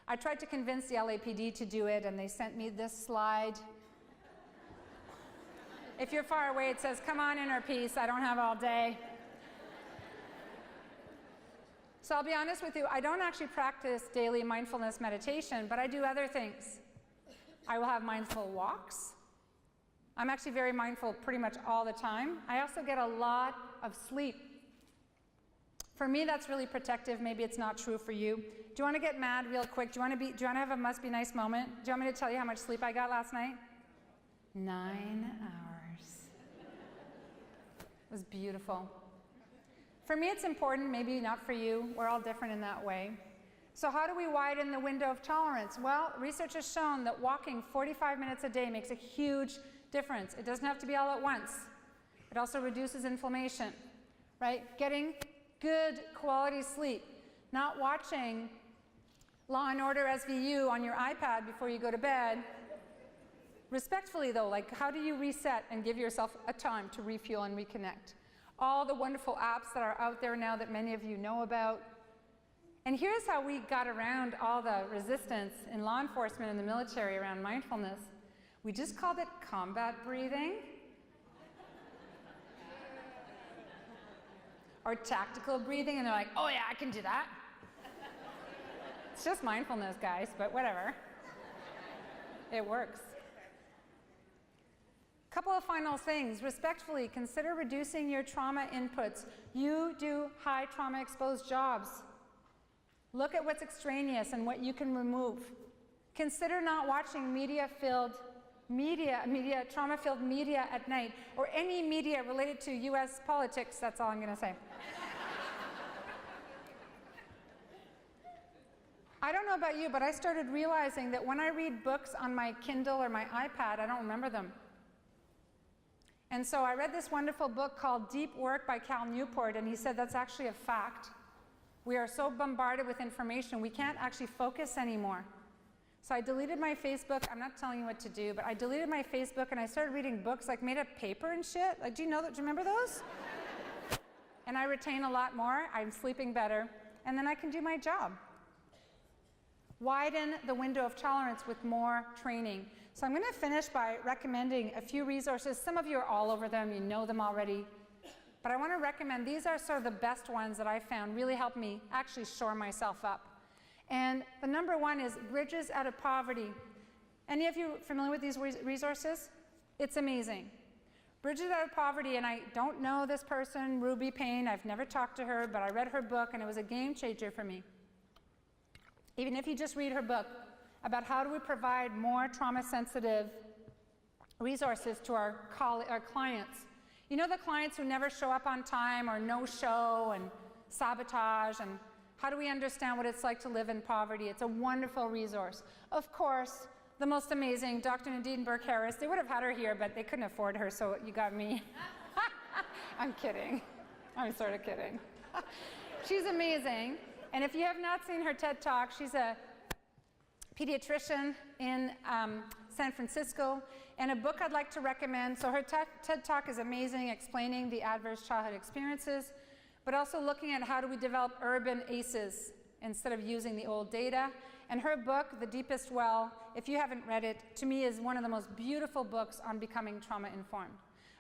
I tried to convince the LAPD to do it, and they sent me this slide. If you're far away, it says, come on, inner peace, I don't have all day. So I'll be honest with you, I don't actually practice daily mindfulness meditation, but I do other things. I will have mindful walks. I'm actually very mindful pretty much all the time. I also get a lot of sleep. For me, that's really protective. Maybe it's not true for you. Do you want to get mad real quick? Do you want to have a must be nice moment? Do you want me to tell you how much sleep I got last night? 9 hours. It was beautiful. For me, it's important, maybe not for you. We're all different in that way. So how do we widen the window of tolerance? Well, research has shown that walking 45 minutes a day makes a huge difference. It doesn't have to be all at once. It also reduces inflammation, right? Getting good quality sleep, not watching Law and Order SVU on your iPad before you go to bed. Respectfully though, like how do you reset and give yourself a time to refuel and reconnect? All the wonderful apps that are out there now that many of you know about. And here's how we got around all the resistance in law enforcement and the military around mindfulness. We just called it combat breathing. Or tactical breathing, and they're like, oh yeah, I can do that. It's just mindfulness, guys, but whatever. It works. Couple of final things. Respectfully, consider reducing your trauma inputs. You do high trauma exposed jobs. Look at what's extraneous and what you can remove. Consider not watching trauma-filled media at night, or any media related to US politics. That's all I'm gonna say. I don't know about you, but I started realizing that when I read books on my Kindle or my iPad, I don't remember them. And so I read this wonderful book called Deep Work by Cal Newport, and he said that's actually a fact. We are so bombarded with information, we can't actually focus anymore. So I deleted my Facebook. I'm not telling you what to do, but I deleted my Facebook and I started reading books like made of paper and shit. Like, do you remember those? And I retain a lot more. I'm sleeping better, and then I can do my job. Widen the window of tolerance with more training. So I'm going to finish by recommending a few resources. Some of you are all over them, you know them already. But I want to recommend, these are sort of the best ones that I found really helped me actually shore myself up. And the number one is Bridges Out of Poverty. Any of you familiar with these resources? It's amazing. Bridges Out of Poverty, and I don't know this person, Ruby Payne, I've never talked to her, but I read her book and it was a game changer for me. Even if you just read her book about how do we provide more trauma-sensitive resources to our clients. You know, the clients who never show up on time or no-show and sabotage, and how do we understand what it's like to live in poverty? It's a wonderful resource. Of course, the most amazing, Dr. Nadine Burke-Harris. They would have had her here, but they couldn't afford her, so you got me. I'm kidding. I'm sort of kidding. She's amazing. And if you have not seen her TED Talk, she's a pediatrician in San Francisco. And a book I'd like to recommend, so her TED Talk is amazing, explaining the adverse childhood experiences, but also looking at how do we develop urban ACEs instead of using the old data. And her book, The Deepest Well, if you haven't read it, to me is one of the most beautiful books on becoming trauma-informed.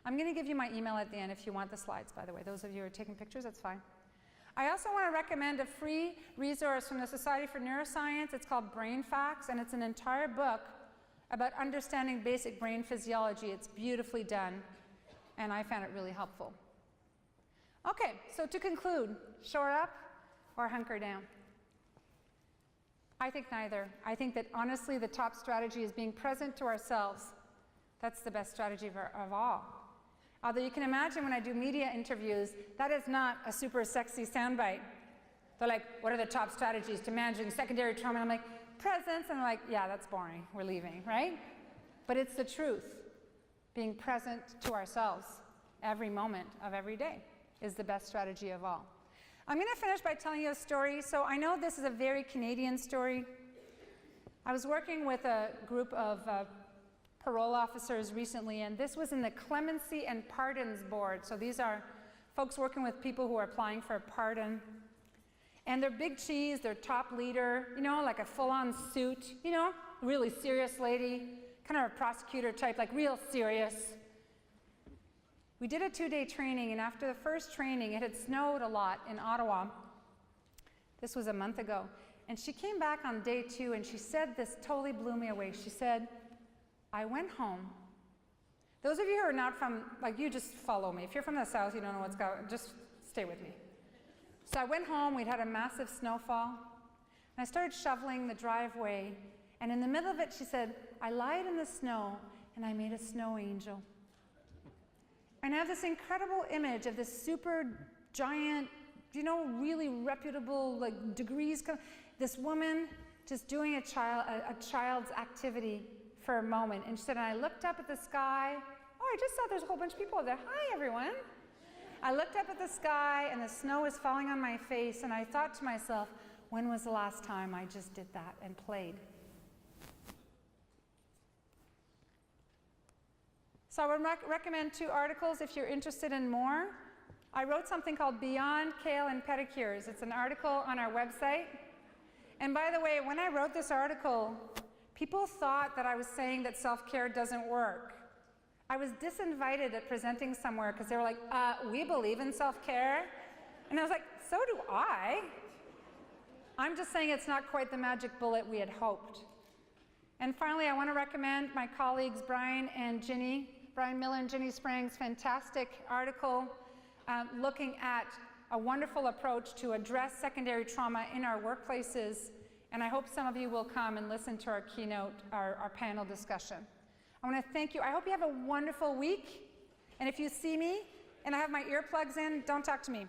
I'm going to give you my email at the end if you want the slides, by the way. Those of you who are taking pictures, that's fine. I also want to recommend a free resource from the Society for Neuroscience. It's called Brain Facts, and it's an entire book about understanding basic brain physiology. It's beautifully done, and I found it really helpful. Okay, so to conclude, shore up or hunker down? I think neither. I think that honestly the top strategy is being present to ourselves. That's the best strategy of all. Although you can imagine when I do media interviews, that is not a super sexy soundbite. They're like, what are the top strategies to managing secondary trauma? And I'm like, presence, and I'm like, yeah, that's boring, we're leaving, right? But it's the truth. Being present to ourselves every moment of every day is the best strategy of all. I'm going to finish by telling you a story. So I know this is a very Canadian story. I was working with a group of parole officers recently, and this was in the Clemency and Pardons Board. So these are folks working with people who are applying for a pardon. And they're big cheese, their top leader, you know, like a full-on suit, you know, really serious lady, kind of a prosecutor type, like real serious. We did a 2-day training, and after the first training, it had snowed a lot in Ottawa. This was a month ago. And she came back on day 2, and she said this totally blew me away. She said, I went home. Those of you who are not from, like, you just follow me. If you're from the South, you don't know what's going on, just stay with me. So I went home, we'd had a massive snowfall, and I started shoveling the driveway, and in the middle of it, she said, I lied in the snow, and I made a snow angel. And I have this incredible image of this super giant, you know, really reputable, like degrees, this woman just doing a child's activity for a moment. And she said, and I looked up at the sky. Oh, I just saw there's a whole bunch of people there. Hi, everyone. I looked up at the sky, and the snow was falling on my face, and I thought to myself, when was the last time I just did that and played? So I would recommend 2 articles if you're interested in more. I wrote something called Beyond Kale and Pedicures. It's an article on our website. And by the way, when I wrote this article, people thought that I was saying that self-care doesn't work. I was disinvited at presenting somewhere because they were like, we believe in self-care. And I was like, so do I. I'm just saying it's not quite the magic bullet we had hoped. And finally, I want to recommend my colleagues Brian Miller and Ginny Sprang's fantastic article looking at a wonderful approach to address secondary trauma in our workplaces. And I hope some of you will come and listen to our keynote, our panel discussion. I want to thank you. I hope you have a wonderful week. And if you see me and I have my earplugs in, don't talk to me.